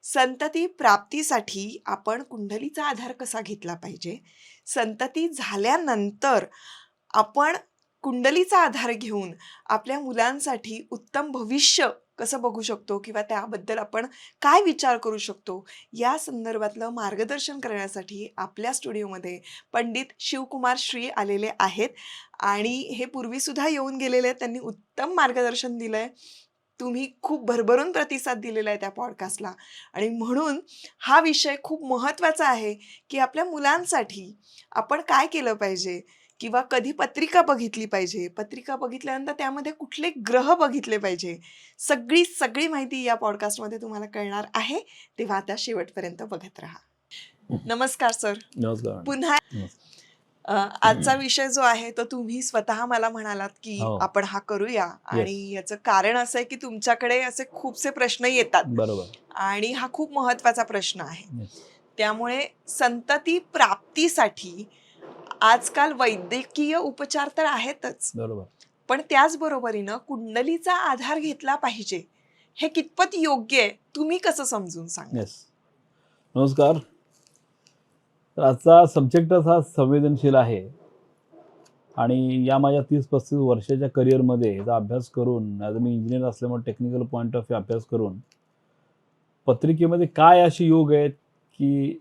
संतती प्राप्तीसाठी आपण कुंडलीचा आधार कसा घेतला पाहिजे? संतती झाल्यानंतर आपण कुंडलीचा आधार घेऊन आपल्या मुलांसाठी उत्तम भविष्य कसं बघू शकतो किंवा त्याबद्दल आपण काय विचार करू शकतो, या संदर्भातलं मार्गदर्शन करण्यासाठी आपल्या स्टुडिओमध्ये पंडित शिवकुमार श्री आलेले आहेत आणि हे पूर्वीसुद्धा येऊन गेलेले आहेत. त्यांनी उत्तम मार्गदर्शन दिलंय. तुम्ही खूप भरभरून प्रतिसाद दिलेला आहे त्या पॉडकास्टला आणि म्हणून हा विषय खूप महत्त्वाचा आहे की आपल्या मुलांसाठी आपण काय केलं पाहिजे किंवा कधी पत्रिका बघितली पाहिजे, पत्रिका बघितल्यानंतर त्यामध्ये कुठले ग्रह बघितले पाहिजे, सगळी सगळी माहिती या पॉडकास्टमध्ये तुम्हाला कळणार आहे. तेव्हा आता शेवटपर्यंत बघत राहा. नमस्कार सर. नमस्कार. पुन्हा आजचा विषय जो आहे तो तुम्ही स्वतः मला म्हणालात की हो. आपण हा करूया आणि याचं कारण असं आहे की तुमच्याकडे असे खूपसे प्रश्न येतात बरोबर आणि हा खूप महत्वाचा प्रश्न आहे. Yes. त्यामुळे संतती प्राप्तीसाठी आजकाल वैद्यकीय उपचार तर आहेतच, बरोबर पण त्याचबरोबरीनं कुंडलीचा आधार घेतला पाहिजे, हे कितपत योग्य आहे तुम्ही कसं समजून सांगा? येस. नमस्कार. तर आजचा सब्जेक्टच हा संवेदनशील आहे आणि या माझ्या 30-35 वर्षाच्या करिअरमध्ये याचा अभ्यास करून, ॲज मी इंजिनियर असल्यामुळे टेक्निकल पॉईंट ऑफ व्ह्यू अभ्यास करून पत्रिकेमध्ये काय अशी योग आहेत की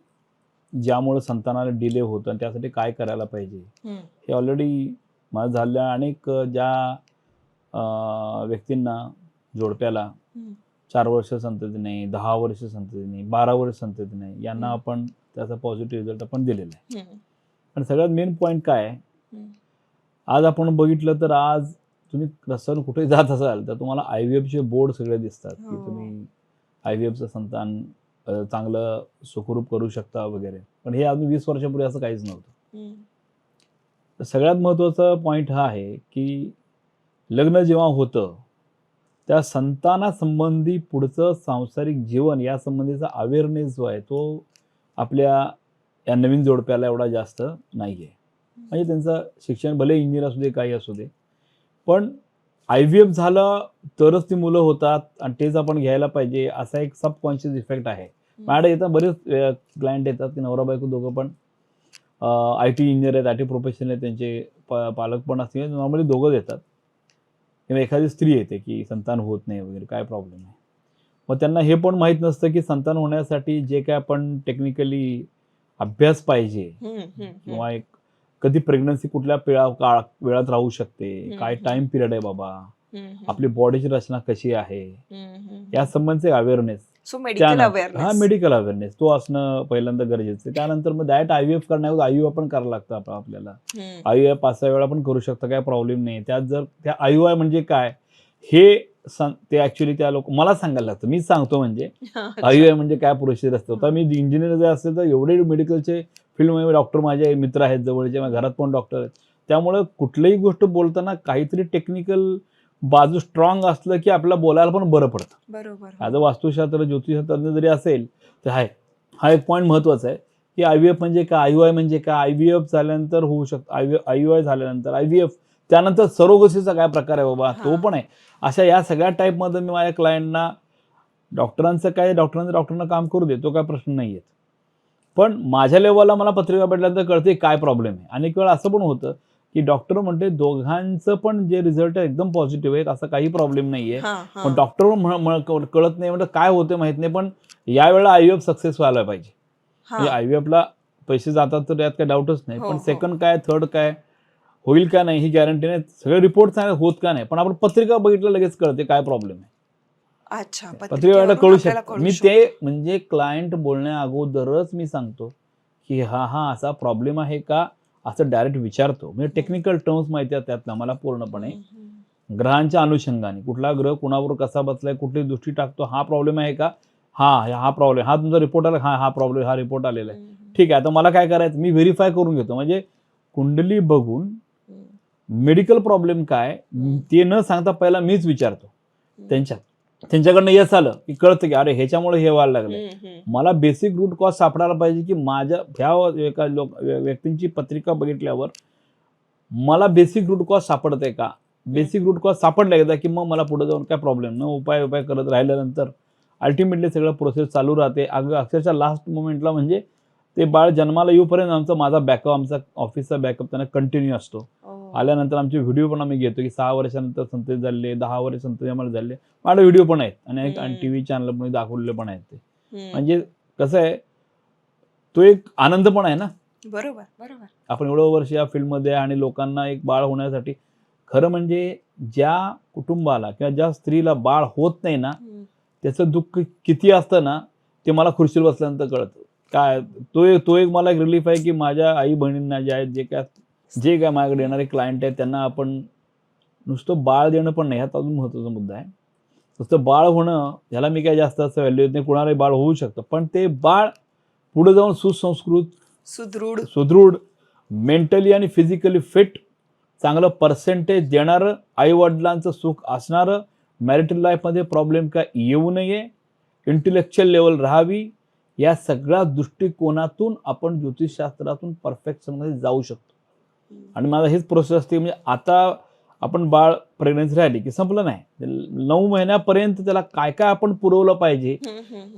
ज्यामुळे संतानाला डिले होतं आणि त्यासाठी काय करायला पाहिजे हे ऑलरेडी माझं झालेल्या अनेक ज्या व्यक्तींना, जोडप्याला 4 वर्ष संतती नाही, 10 वर्ष संतती नाही, 12 वर्ष संतती नाही, यांना आपण त्याचा पॉझिटिव्ह रिझल्ट आपण दिलेला आहे. आणि सगळ्यात मेन पॉईंट काय आहे, आज आपण बघितलं तर आज तुम्ही रस्त्यावर कुठे जात असाल तर तुम्हाला IVFचे बोर्ड सगळे दिसतात की तुम्ही IVFचं संतान चांगलं सुखरूप करू शकता वगैरे. पण हे आम्ही 20 वर्षापूर्वी असं काहीच नव्हतं. तर सगळ्यात महत्त्वाचा पॉईंट हा आहे की लग्न जेव्हा होतं त्या संतानासंबंधी पुढचं सांसारिक जीवन या संबंधीचा अवेअरनेस जो आहे तो आपल्या या नवीन जोडप्याला एवढा जास्त नाही आहे. म्हणजे त्यांचं शिक्षण भले इंजिनियर असू दे, काही असू दे, पण IVF झालं तरच ती मुलं होतात आणि तेच आपण घ्यायला पाहिजे असा एक सबकॉन्शियस इफेक्ट आहे. माझ्याकडे येतात बरेच क्लायंट येतात की नवरा बायको दोघं पण IT इंजिनियर आहेत, IT प्रोफेशनल आहेत, त्यांचे पालक पण असतील, नॉर्मली दोघंच येतात किंवा एखादी स्त्री येते की संतान होत नाही वगैरे, काय प्रॉब्लेम आहे. मग त्यांना हे पण माहीत नसतं की संतान होण्यासाठी जे काय आपण टेक्निकली अभ्यास पाहिजे किंवा एक कधी प्रेग्नन्सी कुठल्या वेळात राहू शकते, काय टाइम पिरियड आहे बाबा, आपली बॉडीची रचना कशी आहे, या संबंधचे अवेअरनेस, हा मेडिकल अवेअरनेस तो असणं पहिल्यांदा गरजेचं आहे. त्यानंतर मग डायरेक्ट IVF करण्यावर IUI पण करायला लागतं आपल्याला. IUI 5-6 वेळा पण करू शकता, काय प्रॉब्लेम नाही. त्यात जर त्या IUI म्हणजे काय हे ते ऍक्च्युली त्या लोक मला सांगायला लागतं, मीच सांगतो म्हणजे IUI म्हणजे काय प्रोसिजर असतं. तर मी इंजिनियर जर असेल तर एवढे मेडिकलचे फील्डमध्ये डॉक्टर माझे मित्र आहेत, जवळचे, माझ्या घरात पण डॉक्टर आहेत. त्यामुळे कुठलीही गोष्ट बोलताना काहीतरी टेक्निकल बाजू स्ट्रॉंग असलं की आपल्याला बोलायला पण बरं पडतं. बरोबर. ॲज अ वास्तुशास्त्र ज्योतिषशास्त्र जरी असेल तर हा एक पॉईंट महत्त्वाचा आहे की IVF म्हणजे काय, IUI म्हणजे काय, IVF झाल्यानंतर होऊ शकतं, IUI झाल्यानंतर IVF, त्यानंतर सरोगसीचा काय प्रकार आहे बाबा तो पण आहे. अशा या सगळ्या टाईपमध्ये मी माझ्या क्लायंटना डॉक्टरांना काम करू देतो, काय प्रश्न नाही आहेत. पण माझ्या लेवलला मला पत्रिका भेटल्यानंतर कळते काय प्रॉब्लेम आहे. अनेक वेळा असं पण होतं की डॉक्टर म्हणते दोघांचं पण जे रिझल्ट आहे एकदम पॉझिटिव्ह आहेत, असं काही प्रॉब्लेम नाहीये, पण डॉक्टर कळत नाही, म्हणजे काय होते माहित नाही, पण यावेळेला IVF सक्सेस व्हायला पाहिजे. म्हणजे IVFला पैसे जातात तर यात काही डाऊटच नाही, पण सेकंड काय, थर्ड काय होईल का नाही ही गॅरंटी नाही. सगळे रिपोर्ट होत का नाही, पण आपण पत्रिका बघितलं लगेच कळते काय प्रॉब्लेम आहे. अच्छा, पत्रिकेला कळू शकतं. मी ते म्हणजे क्लायंट बोलण्या अगोदरच मी सांगतो की हा असा प्रॉब्लेम आहे का, असं डायरेक्ट विचारतो. म्हणजे टेक्निकल टर्म्स माहिती आहेत त्यातला मला पूर्णपणे, ग्रहांच्या अनुषंगाने कुठला ग्रह कुणावर कसा बसलाय, कुठली दृष्टी टाकतो, हा प्रॉब्लेम आहे का, हा प्रॉब्लेम, हा तुमचा रिपोर्ट आला, हा प्रॉब्लेम, हा रिपोर्ट आलेला आहे, ठीक आहे. आता मला काय करायचं, मी व्हेरीफाय करून घेतो. म्हणजे कुंडली बघून मेडिकल प्रॉब्लेम काय ते न सांगता पहिला मीच विचारतो. त्यांच्याकडनं यस आलं की कळतं की अरे ह्याच्यामुळे हे व्हायला लागलं. मला बेसिक रूट कॉज सापडायला पाहिजे की माझ्या ह्या एका व्यक्तींची पत्रिका बघितल्यावर मला बेसिक रूट कॉज सापडतंय का. बेसिक रूट कॉज सापडला एकदा की मग मला पुढे जाऊन काय प्रॉब्लेम न उपाय करत राहिल्यानंतर अल्टिमेटली सगळं प्रोसेस चालू राहते. अक्षरशः लास्ट मोमेंटला म्हणजे ते बाळ जन्माला येऊपर्यंत माझा बॅकअप, आमचा ऑफिसचा बॅकअप त्यांना कंटिन्यू असतो. आल्यानंतर आमचे व्हिडिओ पण आम्ही घेतो की 6 वर्षानंतर संतती झाले, 10 वर्ष संतती आम्हाला झाले. माझे व्हिडिओ पण आहेत आणि टीव्ही चॅनल पण दाखवलेले पण आहेत ते. म्हणजे कसं आहे, तो एक आनंद पण आहे ना. बरोबर बरोबर. आपण एवढं वर्ष या फील्डमध्ये आणि लोकांना एक बाळ होण्यासाठी, खरं म्हणजे ज्या कुटुंबाला किंवा ज्या स्त्रीला बाळ होत नाही ना, त्याचं दुःख किती असतं ना, ते मला खुर्चीवर बसल्यानंतर कळतं. काय तो एक मला एक रिलीफ आहे की माझ्या आई बहिणींना जे आहेत, जे काय माझ्याकडे येणारे क्लायंट आहेत, त्यांना आपण नुसतं बाळ देणं पण नाही, ह्यात अजून महत्त्वाचा मुद्दा आहे. नुसतं बाळ होणं ह्याला मी काय जास्त असं व्हॅल्यू देत नाही. कुणालाही बाळ होऊ शकतं, पण ते बाळ पुढे जाऊन सुसंस्कृत, सुदृढ, मेंटली आणि फिजिकली फिट, चांगलं पर्सेंटेज देणारं, आई वडिलांचं सुख असणारं, मॅरिटल लाईफमध्ये प्रॉब्लेम काय येऊ नये, इंटेलेक्च्युअल लेवल राहावी, या सगळ्या दृष्टिकोनातून आपण ज्योतिषशास्त्रातून परफेक्शनमध्ये जाऊ शकतो. आणि माझा हेच प्रोसेस असते. म्हणजे आता आपण बाळ प्रेग्नन्सी राहिली की संपलं नाही. 9 महिन्यापर्यंत त्याला काय काय आपण पुरवलं पाहिजे,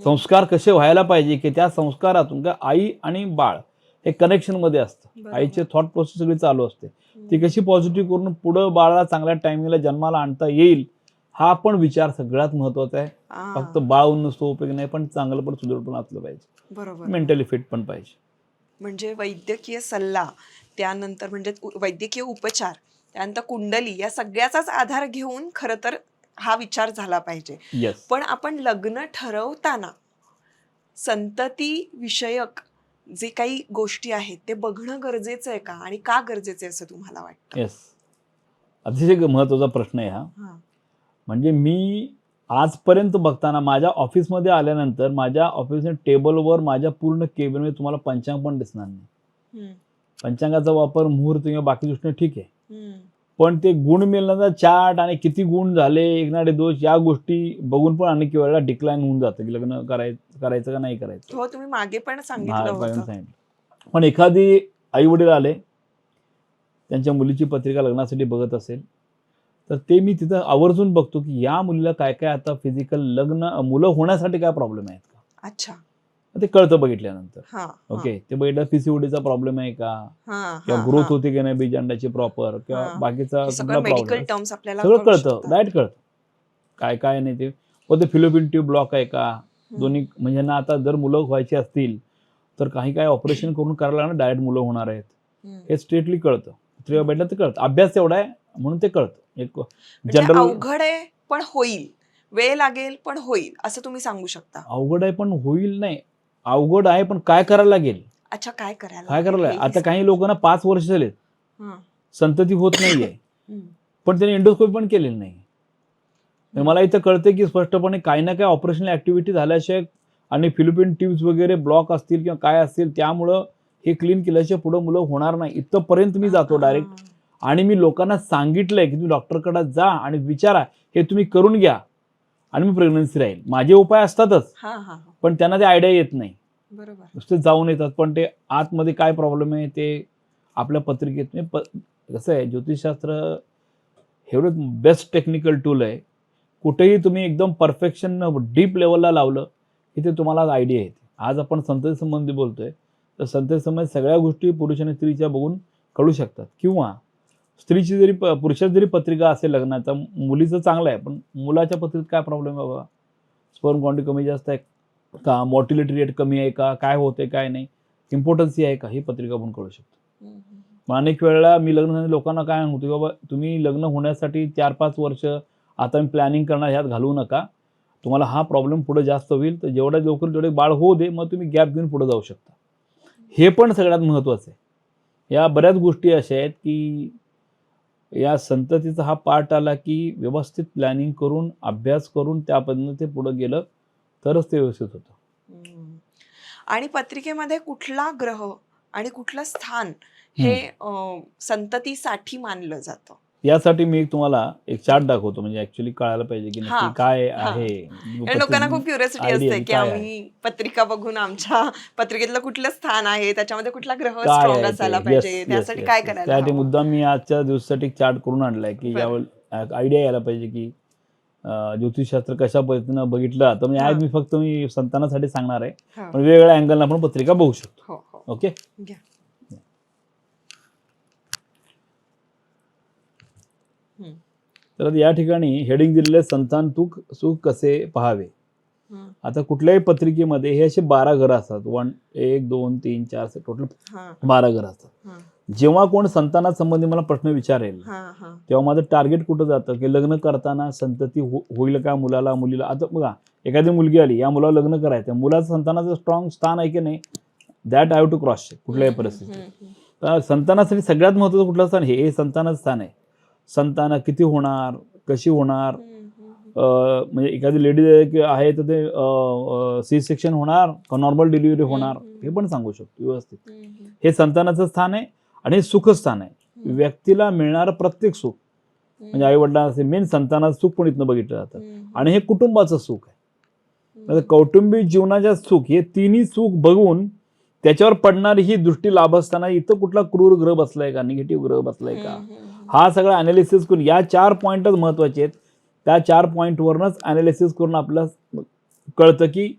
संस्कार कसे व्हायला पाहिजे, की त्या संस्कारातून का आई आणि बाळ हे कनेक्शनमध्ये असतं. आईचे थॉट प्रोसेस सगळी चालू असते. ती कशी पॉझिटिव्ह करून पुढं बाळाला चांगल्या टायमिंगला जन्माला आणता येईल, हा पण विचार सगळ्यात महत्वाचा आहे. फक्त बाळ होऊन नुसतं उपयोग नाही, पण चांगलं पण सुदृढ पण असलं पाहिजे. बरोबर. मेंटली फिट पण पाहिजे. म्हणजे वैद्यकीय सल्ला, त्यानंतर म्हणजे वैद्यकीय उपचार, त्यानंतर कुंडली, या सगळ्याचाच आधार घेऊन खरं तर हा विचार झाला पाहिजे. पण आपण लग्न ठरवताना संतती विषयक जे काही गोष्टी आहेत ते बघणं गरजेचं आहे का, आणि का गरजेचं आहे असं तुम्हाला वाटतं? येस, अतिशय महत्वाचा प्रश्न आहे हा. म्हणजे मी आजपर्यंत बघताना माझ्या ऑफिसमध्ये आल्यानंतर माझ्या ऑफिसच्या टेबलवर माझ्या पूर्ण केबिनमध्ये तुम्हाला पंचांग पण दिसणार नाही. पंचांगाचा वापर मुहूर्त किंवा बाकी गोष्टी ठीक आहे, पण ते गुण मिळण्याचा चार्ट आणि किती गुण झाले, एकनाडे दोष, या गोष्टी बघून पण अनेक वेळेला डिक्लाइन होऊन जातं की लग्न करायचं का नाही करायचं. हो, तुम्ही मागे पण सांगितलं होतं. पण एखादी आई वडील आले, त्यांच्या मुलीची पत्रिका लग्नासाठी बघत असेल, तर ते मी तिथं आवर्जून बघतो की या मुलीला काय काय आता फिजिकल मुलं होण्यासाठी काय प्रॉब्लेम आहेत का. अच्छा, ते कळतं बघितल्यानंतर. ओके, ते बघितलं पीसीओडीचा प्रॉब्लेम आहे का, किंवा ग्रोथ होती की नाही बीज अंडाची प्रॉपर, किंवा बाकीचा कुठला प्रॉब्लेम, सगळं कळतं, डायरेक्ट कळतं काय काय नाही ते. व ते फिलोपियन ट्यूब ब्लॉक आहे का, दोन्ही, म्हणजे ना आता जर मुलं व्हायची असतील तर काही काय ऑपरेशन करून करायला ना डायरेक्ट मुलं होणार आहेत, हे स्ट्रेटली कळतं. पत्रिका भेटलं ते कळतं. अभ्यास एवढा आहे म्हणून ते कळतं. एक जनरल अवघड आहे पण होईल, वेळ लागेल पण होईल, असं तुम्ही सांगू शकता. अवघड आहे पण होईल नाही, अवघड आहे पण काय करायला लागेल. अच्छा, काय करायला. आता काही लोकांना 5 वर्ष झालेत, संतती होत नाहीये, पण त्यांनी एंडोस्कोपी पण केलेली नाही. मला इथं कळतं की स्पष्टपणे काही ना काही ऑपरेशनल ऍक्टिव्हिटी झाल्याशिवाय आणि फिलिपिन ट्यूब्स वगैरे ब्लॉक असतील किंवा काय असतील, त्यामुळं हे क्लीन केल्याशिवाय पुढे मुलं होणार नाही, इथपर्यंत मी जातो डायरेक्ट. आणि मी लोकांना सांगितलंय की तुम्ही डॉक्टरकडे जा आणि विचारा, हे तुम्ही करून घ्या आणि मी प्रेग्नन्सी राहील. माझे उपाय असतातच, पण त्यांना ते आयडिया येत नाही. बरोबर, नुसते जाऊन येतात, पण ते आतमध्ये काय प्रॉब्लेम आहे ते आपल्या पत्रिकेत. कसं आहे, ज्योतिषशास्त्र एवढं बेस्ट टेक्निकल टूल आहे. कुठेही तुम्ही एकदम परफेक्शन डीप लेवलला लावलं की ते तुम्हाला आयडिया येते. आज आपण संतती संबंधी बोलतोय, तर संतती संबंधी सगळ्या गोष्टी पुरुष आणि स्त्रीच्या बघून कळू शकतात. किंवा स्त्रीची जरी पुरुषाची जरी पत्रिका असेल लग्नाचा, मुलीचं चांगलं आहे, पण मुलाच्या पत्रिकेत काय प्रॉब्लेम आहे बाबा, स्पर्म क्वांटिटी कमी जास्त आहे का, मॉर्टिलिटी रेट कमी आहे का, काय होते काय नाही, इम्पॉर्टन्सी आहे का, ही पत्रिका पण कळू शकतो. मग अनेक वेळेला मी लग्न लोकांना काय म्हणतो की बाबा तुम्ही लग्न होण्यासाठी 4-5 वर्ष आता मी प्लॅनिंग करणार, ह्यात घालवू नका, तुम्हाला हा प्रॉब्लेम पुढे जास्त होईल, तर जेवढ्या लवकर तेवढे बाळ होऊ दे, मग तुम्ही गॅप घेऊन पुढे जाऊ शकता. हे पण सगळ्यात महत्त्वाचं आहे. या बऱ्याच गोष्टी अशा आहेत की या संततीचा हा पार्ट आला की व्यवस्थित प्लॅनिंग करून, अभ्यास करून, त्या पद्धतीने ते पुढे गेलं तरच ते व्यवस्थित होतं. आणि पत्रिकेमध्ये कुठला ग्रह आणि कुठलं स्थान हे संततीसाठी मानलं जातं, यासाठी मी तुम्हाला एक चार्ट दाखवतो, म्हणजे ऍक्च्युअली कळायला पाहिजे की नक्की काय आहे. लोकांना खूप क्युरियोसिटी असते की आम्ही पत्रिका बघून आमच्या पत्रिकेतलं कुठलं स्थान आहे, त्याच्यामध्ये कुठला ग्रह स्ट्रॉंग असायला पाहिजे, त्यासाठी काय करायला. त्यासाठी मुद्दाम मी आजच्या दिवसासाठी चार्ट करून आणलाय की यावर आयडिया यायला पाहिजे की ज्योतिषशास्त्र कशा पद्धतीनं बघितलं तर म्हणजे आज मी फक्त संतानासाठी सांगणार आहे, हा. पण वेगवेगळ्या अँगलला आपण पत्रिका बघू शकतो. हो हो ओके. घ्या. तर या ठिकाणी हेडिंग दिलेले संतान सुख कसे पहावे. आता कुठल्याही पत्रिकेमध्ये हे असे 12 घरं असतात. 1 2 3 4 टोटल 12 घरं असतात. जेव्हा कोण संतानासंबंधी मला प्रश्न विचारेल तेव्हा माझं टार्गेट कुठं जातं की लग्न करताना संतती होईल का मुलाला मुलीला. आता बघा एखादी मुलगी आली, या मुलाला लग्न करायचं, मुलाचं संतानाचं स्ट्रॉंग स्थान आहे की नाही, that I have to cross check कुठल्याही परिस्थितीत. तर संतानासाठी सगळ्यात महत्त्वाचं कुठलं स्थान, हे संतानाचं स्थान आहे. संतान किती होणार, कशी होणार, म्हणजे एखादी लेडीज आहे तर ते सी सेक्शन होणार का नॉर्मल डिलिव्हरी होणार हे पण सांगू शकतो व्यवस्थित. हे संतानाचं स्थान आहे आणि हे सुखस्थान आहे. व्यक्तीला मिळणारं प्रत्येक सुख म्हणजे आई वडिलांचे मेन संतानाचं सुख पण इथनं बघितलं जातं. आणि हे कुटुंबाचं सुख आहे. कौटुंबिक जीवनाच्या सुख, हे तिन्ही सुख बघून त्याच्यावर पडणारी ही दृष्टी लाभ असताना इथं कुठला क्रूर ग्रह बसलाय का, निगेटिव्ह ग्रह बसलाय का, हा सगळा अनालिसिस करून या 4 पॉईंटच महत्वाचे आहेत. त्या 4 पॉईंटवरनच अनालिसिस करून आपल्याला कळतं की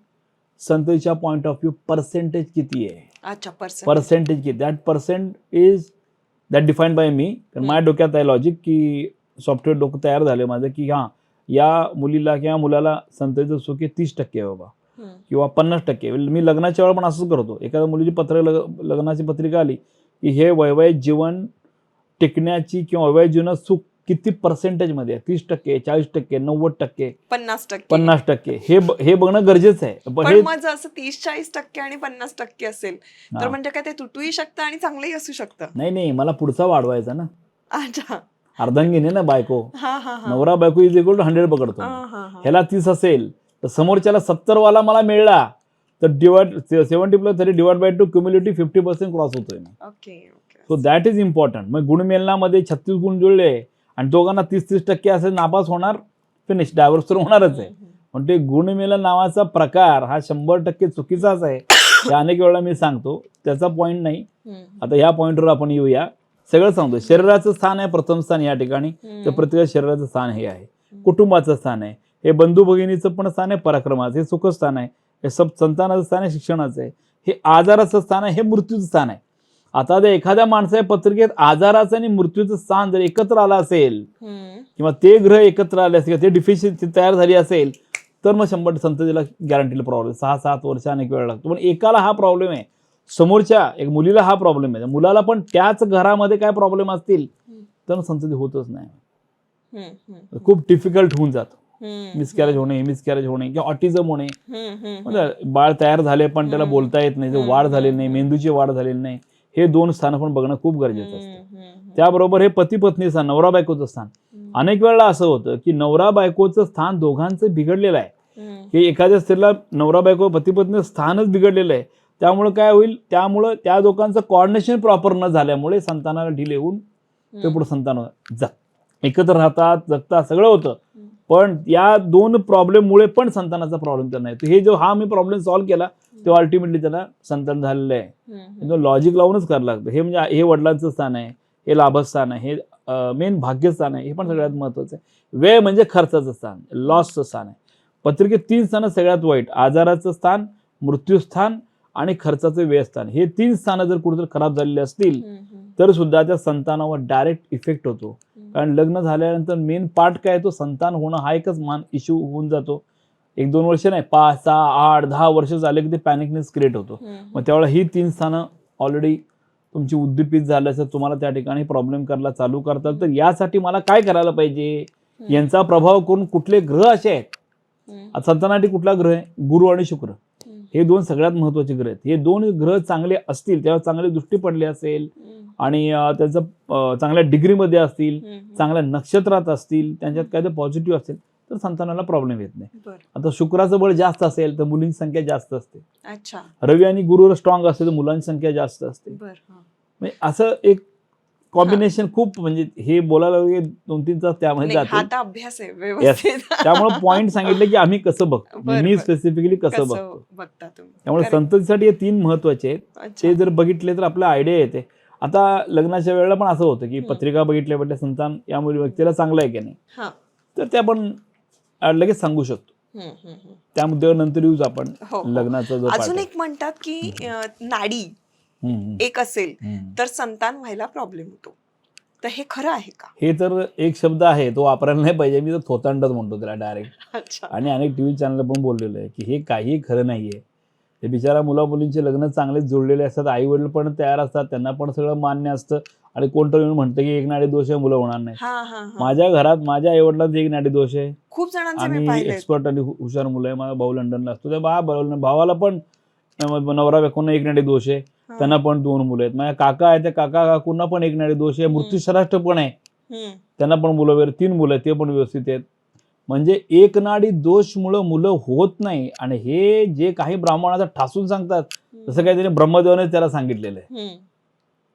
संततीच्या पॉईंट ऑफ व्ह्यू पर्सेंटेज किती आहे. अच्छा, पर्सेंटेज किती, that percent is that defined by me. कारण माझ्या डोक्यात आहे लॉजिक की सॉफ्टवेअर डोकं तयार झालं माझं की हां या मुलीला किंवा मुलाला संततीचं सुख हे 30% आहे बाबा किंवा 50%. मी लग्नाच्या वेळा पण असंच करतो. एखाद्या मुलीची लग्नाची पत्रिका आली की हे वैवाहिक जीवन टिकण्याची किंवा वैवाहिक जीवनात सुख किती पर्सेंटेजमध्ये आहे, 30%, 40%, 90%, 50%, हे बघणं गरजेचं आहे. पण मग असं 30-40% आणि 50% असेल तर म्हणजे काय ते तुटूही शकतं आणि चांगलंही असू शकतं. नाही, मला पुढचा वाढवायचा ना. अच्छा, अर्धांगिनी ना बायको, नवरा बायको इज इक्वल टू 100 पकडतो. ह्याला 30 असेल तर समोरच्याला 70 वाला मला मिळला तर 70 + 30 डिवाइड बाय 2 क्युम्युलेटिव्ह 50% क्रॉस होतोय. So that is important. मग गुणमेलनामध्ये 36 गुण जुळले आणि दोघांना 30-30% असेल, नापास होणार, फिनिश, डायव्हर्स तर होणारच आहे. पण ते गुणमेलन नावाचा प्रकार हा 100% चुकीचाच आहे. हे अनेक वेळा मी सांगतो, त्याचा पॉईंट नाही. आता ह्या पॉईंटवर आपण येऊया. सगळं सांगतो. शरीराचं स्थान आहे प्रथम स्थान या ठिकाणी, तर प्रत्येक शरीराचं स्थान हे आहे. कुटुंबाचं स्थान आहे, हे बंधू भगिनीचं पण स्थान आहे, पराक्रमाचं हे सुखस्थान आहे, हे संतानाचं स्थान आहे, शिक्षणाचं आहे, हे आजाराचं स्थान आहे, हे मृत्यूचं स्थान आहे. आता जर एखाद्या माणसाच्या पत्रिकेत आजाराचं आणि मृत्यूचं स्थान जर एकत्र आलं असेल किंवा ते ग्रह एकत्र आले असेल, ते डिफिशियन्सी तयार झाली असेल तर मग 100% संततीला गॅरंटीला प्रॉब्लेम 6-7 वर्ष अनेक वेळ लागतो. पण एकाला हा प्रॉब्लेम आहे, समोरच्या एक मुलीला हा प्रॉब्लेम आहे, मुलाला पण त्याच घरामध्ये काय प्रॉब्लेम असतील तर संतती होतच नाही. खूप डिफिकल्ट होऊन जातं. मिसकॅरेज होणे किंवा ऑटिझम होणे, म्हणजे बाळ तयार झाले पण त्याला बोलता येत नाही, वाढ झालेली नाही, मेंदूची वाढ झालेली नाही, हे 2 स्थान पण बघणं खूप गरजेचं असतं. त्याबरोबर हे पती पत्नी स्थान, नवरा बायकोचं स्थान. अनेक वेळेला असं होतं की नवरा बायकोचं स्थान दोघांचं बिघडलेलं आहे की एखाद्या स्त्रीला नवरा बायको पती पत्नी स्थानच बिघडलेलं आहे. त्यामुळे काय होईल, त्यामुळं त्या दोघांचं कॉर्डिनेशन प्रॉपर न झाल्यामुळे संतानाला ढिले होऊन ते पुढे संतान एकत्र राहतात, जगतात, सगळं होतं. पण या 2 प्रॉब्लेममुळे पण संतानाचा प्रॉब्लेम तर नाही. हे जो मी प्रॉब्लेम सॉल्व्ह केला तेव्हा अल्टिमेटली त्याला संतान झालेलं आहे. लॉजिक लावूनच करायला लागतं. हे म्हणजे हे वडिलांचं स्थान आहे, हे लाभस्थान आहे, हे मेन भाग्यस्थान आहे, हे पण सगळ्यात महत्वाचं आहे. वेळ म्हणजे खर्चाचं स्थान, लॉसचं स्थान आहे. पत्रिकेत 3 स्थानं सगळ्यात वाईट, आजाराचं स्थान, मृत्यूस्थान आणि खर्चाचं व्ययस्थान. हे 3 स्थानं जर कुठेतरी खराब झालेली असतील तर सुद्धा त्या संतानावर डायरेक्ट इफेक्ट होतो. कारण लग्न झाल्यानंतर मेन पार्ट काय, तो संतान होणं हा एकच मान इश्यू होऊन जातो. 1-2 वर्ष नाही, 5, 6, 8, 10 वर्ष झाले की ते पॅनिकनेस क्रिएट होतो. मग त्यावेळेला ही 3 स्थानं ऑलरेडी तुमची उद्दीपित झालं असेल, तुम्हाला त्या ठिकाणी प्रॉब्लेम करायला चालू करतात. तर यासाठी मला काय करायला पाहिजे, यांचा प्रभाव करून कुठले ग्रह असे आहेत. संतानासाठी कुठला ग्रह आहे, गुरु आणि शुक्र, हे 2 सगळ्यात महत्वाचे ग्रह आहेत. हे 2 ग्रह चांगले असतील, तेव्हा चांगली दृष्टी पडली असेल आणि त्याचं चांगल्या डिग्रीमध्ये असतील, चांगल्या नक्षत्रात असतील, त्यांच्यात काय ते पॉझिटिव्ह असेल तर संतानाला प्रॉब्लेम येत नाही. आता शुक्राचं बळ जास्त असेल तर मुलींची संख्या जास्त असते. रवी आणि गुरु स्ट्रॉंग असेल तर मुलांची संख्या जास्त असते. म्हणजे असं एक कॉम्बिनेशन खूप, म्हणजे हे बोलायला 2-3 तास त्यामध्ये जाते. त्यामुळे पॉईंट सांगितले की आम्ही कसं बघतो, मी स्पेसिफिकली कसं बघतो. त्यामुळे संततीसाठी हे 3 महत्वाचे आहेत. ते जर बघितले तर आपल्याला आयडिया येते. आता लग्नाच्या वेळेला पण असं होतं की पत्रिका बघितल्या संतान या मुली व्यक्तीला चांगलं आहे की नाही, तर ते आपण लगेच सांगू शकतो. त्या मुद्द्यावर नंतर येऊच आपण. हो. लग्नाचा जो अजून एक म्हणतात की नाडी एक असेल तर संतान व्हायला प्रॉब्लेम होतो, तर हे खरं आहे का? हे तर एक शब्द आहे, तो वापरायला नाही पाहिजे. मी तर थोतांडच म्हणतो त्याला डायरेक्ट. अच्छा. आणि अनेक टीव्ही चॅनल पण बोललेलं आहे की हे काही खरं नाहीये. ते बिचारा मुला मुलींचे लग्न चांगलेच जुळलेले असतात, आई वडील पण तयार असतात, त्यांना पण सगळं मान्य असतं, आणि कोणतरी येऊन म्हणतं की एक नाडी दोष आहे, मुलं होणार नाही. माझ्या घरात माझ्या आई वडिलांचे एक नाडी दोष आहे, खूप जणांचे मी आणि पाहिलेत. एक्सपर्ट आणि हुशार मुलं आहे. माझा भाऊ लंडनला असतो, त्या भावाला पण नवरा बायकोंना एक नाडी दोष आहे, त्यांना पण 2 मुलं आहेत. माझ्या काका आहे, त्या काका काकूंना पण एक नाडी दोष आहे. मृत्यूशराष्ट्र पण आहे, त्यांना पण मुलं वगैरे 3 मुलं आहेत, ते पण व्यवस्थित आहेत. म्हणजे एक नाडी दोषमुळं मुलं होत नाही. आणि हे जे काही ब्राह्मणाचा ठासून सांगतात, तसं काही त्याने ब्रह्मदेवाने त्याला सांगितलेलं आहे.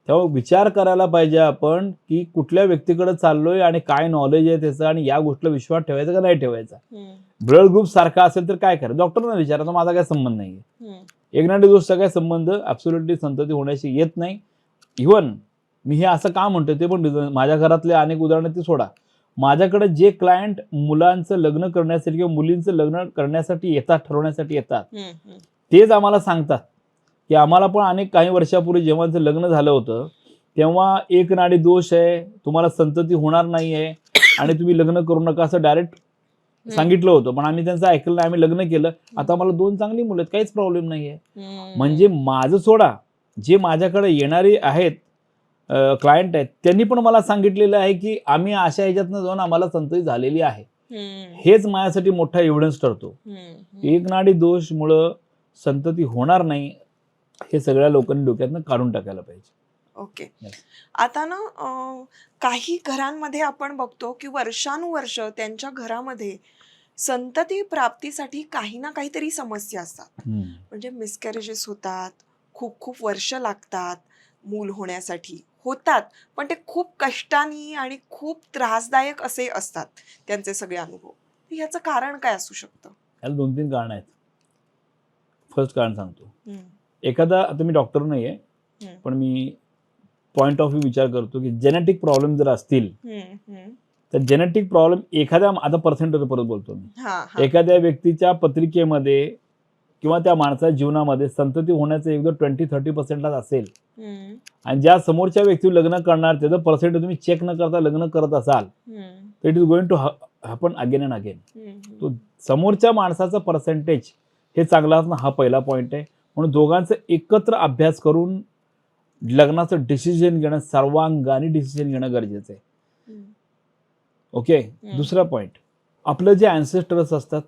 तेव्हा विचार करायला पाहिजे आपण की कुठल्या व्यक्तीकडे चाललोय आणि काय नॉलेज आहे त्याचं, आणि या गोष्टीला विश्वास ठेवायचा का नाही ठेवायचा. ब्लड ग्रुप सारखा असेल तर काय करायचं, डॉक्टरना विचारायचं, माझा काय संबंध नाहीये. एक नाडी दोषचा काय संबंध ऍब्सोल्युटली संतती होण्याशी येत नाही. इव्हन मी हे असं का म्हणतोय ते पण माझ्या घरातले अनेक उदाहरणं ते सोडा. माझ्याकडे जे क्लायंट मुलांचं लग्न करण्यासाठी किंवा मुलींचं लग्न करण्यासाठी येतात, ठरवण्यासाठी येतात, तेच आम्हाला सांगतात की आम्हाला पण अनेक काही वर्षापूर्वी जेव्हा लग्न झालं होतं तेव्हा एक नाडी दोष आहे, तुम्हाला संतती होणार नाहीये आणि तुम्ही लग्न करू नका असं डायरेक्ट सांगितलं होतं. पण आम्ही त्यांचं ऐकलं नाही, आम्ही लग्न केलं. आता मला 2 चांगली मुलं आहेत, काहीच प्रॉब्लेम नाहीये. म्हणजे माझं सोडा, जे माझ्याकडे येणारे आहेत क्लायंट आहेत, त्यांनी पण मला सांगितलेलं आहे की आम्ही अशा ह्याच्यातनं जाऊन आम्हाला संतती झालेली आहे. हेच माझ्यासाठी मोठा एव्हिडन्स ठरतो. एक नाडी दोषमुळं संतती होणार नाही, हे सगळ्या लोकांनी डोक्यातनं काढून टाकायला पाहिजे. ओके. आता ना काही घरांमध्ये आपण बघतो की वर्षानुवर्ष त्यांच्या घरामध्ये संतती प्राप्तीसाठी काही ना काहीतरी समस्या असतात. म्हणजे मिसकॅरेजेस होतात, खूप खूप वर्ष लागतात मूल होण्यासाठी, होतात पण ते खूप कष्टानी आणि खूप त्रासदायक असे असतात त्यांचे सगळे अनुभव. ह्याचं कारण काय असू शकतं? याला 2-3 कारण आहेत. फर्स्ट कारण सांगतो. एखादा, आता मी डॉक्टर नाहीये, पण मी पॉइंट ऑफ व्ह्यू विचार करतो की जेनेटिक प्रॉब्लेम जर असतील तर जेनेटिक प्रॉब्लेम एखाद्या, आता पर्सेंटेज परत बोलतो मी, एखाद्या व्यक्तीच्या पत्रिकेमध्ये किंवा त्या माणसाच्या जीवनामध्ये संतती होण्याचं एकदा 20-30% असेल, आणि ज्या समोरच्या व्यक्ती लग्न करणार त्याचं पर्सेंटेज तुम्ही चेक न करता लग्न करत असाल तर it is going to happen again and again. तो समोरच्या माणसाचं पर्सेंटेज हे चांगलं असणं हा पहिला पॉईंट आहे. म्हणून दोघांचं एकत्र अभ्यास करून लग्नाचं डिसिजन घेणं, सर्वांगाने डिसिजन घेणं गरजेचं आहे. ओके. दुसरा पॉईंट, आपलं जे अँसेस्टर्स असतात,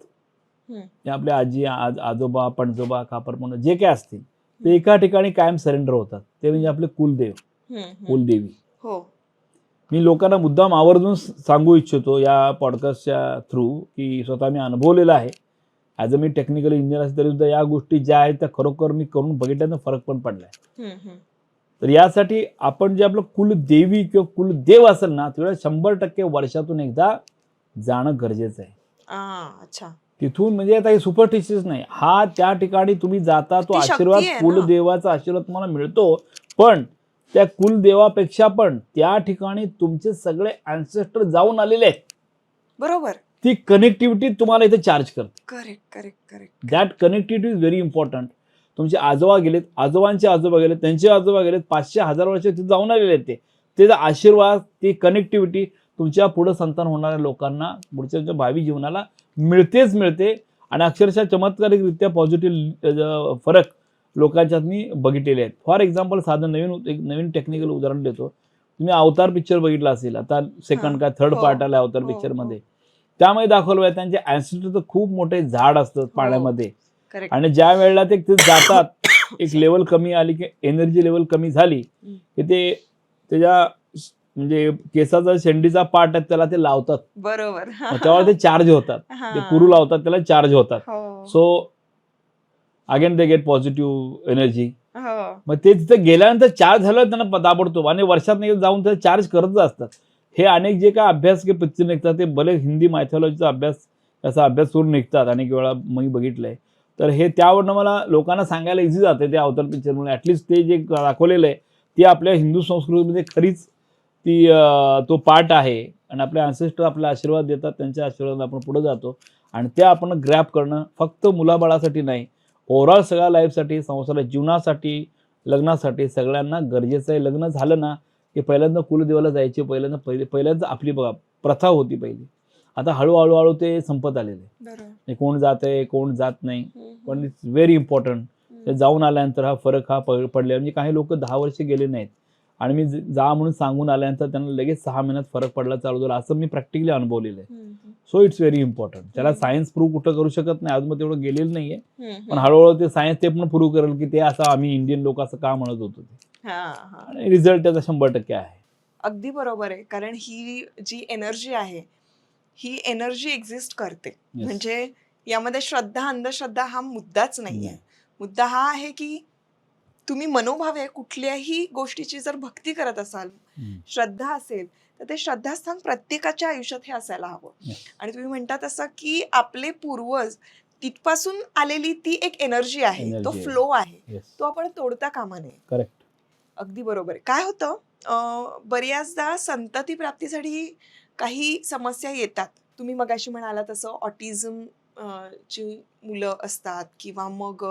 ते आपले आजी आजोबा पणजोबा खापरपण जे काय असतील ते एका ठिकाणी कायम सरेंडर होतात. ते म्हणजे आपले कुलदेव, कुलदेवी. मी लोकांना मुद्दाम आवर्जून सांगू इच्छितो या पॉडकास्टच्या थ्रू की स्वतः मी अनुभवलेलं आहे. As a me technical engineer असेल तरी सुद्धा या गोष्टी ज्या आहेत त्या खरोखर मी करून बघितल्यानं फरक पण पडलाय. तर यासाठी आपण जे आपलं कुलदेवी किंवा कुलदेव असेल ना, तेवढं 100% वर्षातून एकदा जाणं गरजेचं आहे. अच्छा. तिथून म्हणजे आता हे सुपरस्टिशियस नाही, हा त्या ठिकाणी तुम्ही जाता, तो आशीर्वाद कुलदेवाचा आशीर्वाद तुम्हाला मिळतो. पण त्या कुलदेवापेक्षा पण त्या ठिकाणी तुमचे सगळे अँसेस्टर जाऊन आलेले आहेत. बरोबर. ती कनेक्टिव्हिटी तुम्हाला इथे चार्ज करते. Correct correct correct. That connectivity is very important. तुमचे आजोबा गेलेत, आजोबांचे आजोबा गेलेत, त्यांचे आजोबा गेलेत, 500-1000 वर्ष तिथे जाऊन आलेले आहेत. त्याचा आशीर्वाद, ती कनेक्टिव्हिटी तुमच्या पुढे संतान होणाऱ्या लोकांना पुढच्या भावी जीवनाला मिळतेच मिळते. आणि अक्षरशः चमत्कारिकरित्या पॉझिटिव्ह फरक लोकांच्यात मी बघितलेले आहेत. फॉर एक्झाम्पल साधं नवीन टेक्निकल उदाहरण देतो. तुम्ही अवतार पिक्चर बघितला असेल, आता सेकंड काय थर्ड पार्ट आला अवतार पिक्चरमध्ये. त्यामध्ये दाखवलं आहे त्यांचे अँसेस्टर खूप मोठे झाड असतात पाण्यामध्ये, आणि ज्या वेळेला ते जातात, एक लेवल कमी आली की एनर्जी लेवल कमी झाली की ते त्याच्या म्हणजे केसाचा शेंडीचा पार्ट आहे त्याला ते लावतात. बरोबर. त्यावर ते चार्ज होतात, ते कुरू लावतात, त्याला चार्ज होतात. So again they get positive energy. मग ते तिथे गेल्यानंतर चार्ज झालं त्यांना ताबडतोब, आणि वर्षात जाऊन ते चार्ज करतच असतात. हे अनेक जे काय अभ्यास के पिक्चर निघतात ते भले हिंदी मायथॉलॉजीचा अभ्यास, त्याचा अभ्यास करून निघतात, अनेक वेळा मी बघितलंय. तर हे त्यावरनं मला लोकांना सांगायला इझी जाते ते अवतार पिक्चरमुळे. ॲटलिस्ट ते जे दाखवलेलं आहे ते आपल्या हिंदू संस्कृतीमध्ये खरीच ती तो पार्ट आहे आणि आपले अँसेस्टर आपले आशीर्वाद देतात, त्यांच्या आशीर्वादाने आपण पुढे जातो आणि ते आपण ग्रॅप करणं फक्त मुलाबाळासाठी नाही, ओव्हरऑल सगळ्या लाईफसाठी, संसारात, जीवनासाठी, लग्नासाठी सगळ्यांना गरजेचं आहे. लग्न झालं ना की पहिल्यांदा कुलदेवाला जायचे, पहिल्यांदा आपली बघा प्रथा होती पहिली. आता हळूहळू ते संपत आलेले आहे. कोण जात आहे कोण जात नाही, पण इट्स व्हेरी इम्पॉर्टंट. ते जाऊन आल्यानंतर हा फरक पडले. म्हणजे काही लोक 10 वर्ष गेले नाहीत आणि मी जा म्हणून सांगून आल्यानंतर त्यांना लगेच 6 महिन्यात फरक पडला चालू झाला, असं मी प्रॅक्टिकली अनुभवलेलं आहे. So it's very important. त्याला सायन्स प्रूव्ह कुठं करू शकत नाही, अजून तेवढं गेलेलं नाहीये, पण हळूहळू ते सायन्स ते पण प्रूव्ह करेल की ते असं आम्ही इंडियन लोक असं का म्हणत होतो ते, आणि रिझल्ट त्याचा 100% आहे. अगदी बरोबर आहे. कारण ही जी एनर्जी आहे ही एनर्जी एक्झिस्ट करते. म्हणजे यामध्ये श्रद्धा अंधश्रद्धा हा मुद्दाच नाहीये. मुद्दा हा आहे की तुम्ही मनोभावे कुठल्याही गोष्टीची जर भक्ती करत असाल, श्रद्धा असेल, तर ते श्रद्धास्थान प्रत्येकाच्या आयुष्यात हे असायला हवं. आणि तुम्ही म्हणतात असं की आपले पूर्वज तिथपासून आलेली ती एक एनर्जी आहे, तो फ्लो आहे, तो आपण तोडता कामा नये. करेक्ट. अगदी बरोबर आहे. काय होतं, बऱ्याचदा संतती प्राप्तीसाठी काही समस्या येतात. तुम्ही मगाशी म्हणाला तसं ऑटिझम ची मुलं असतात किंवा मग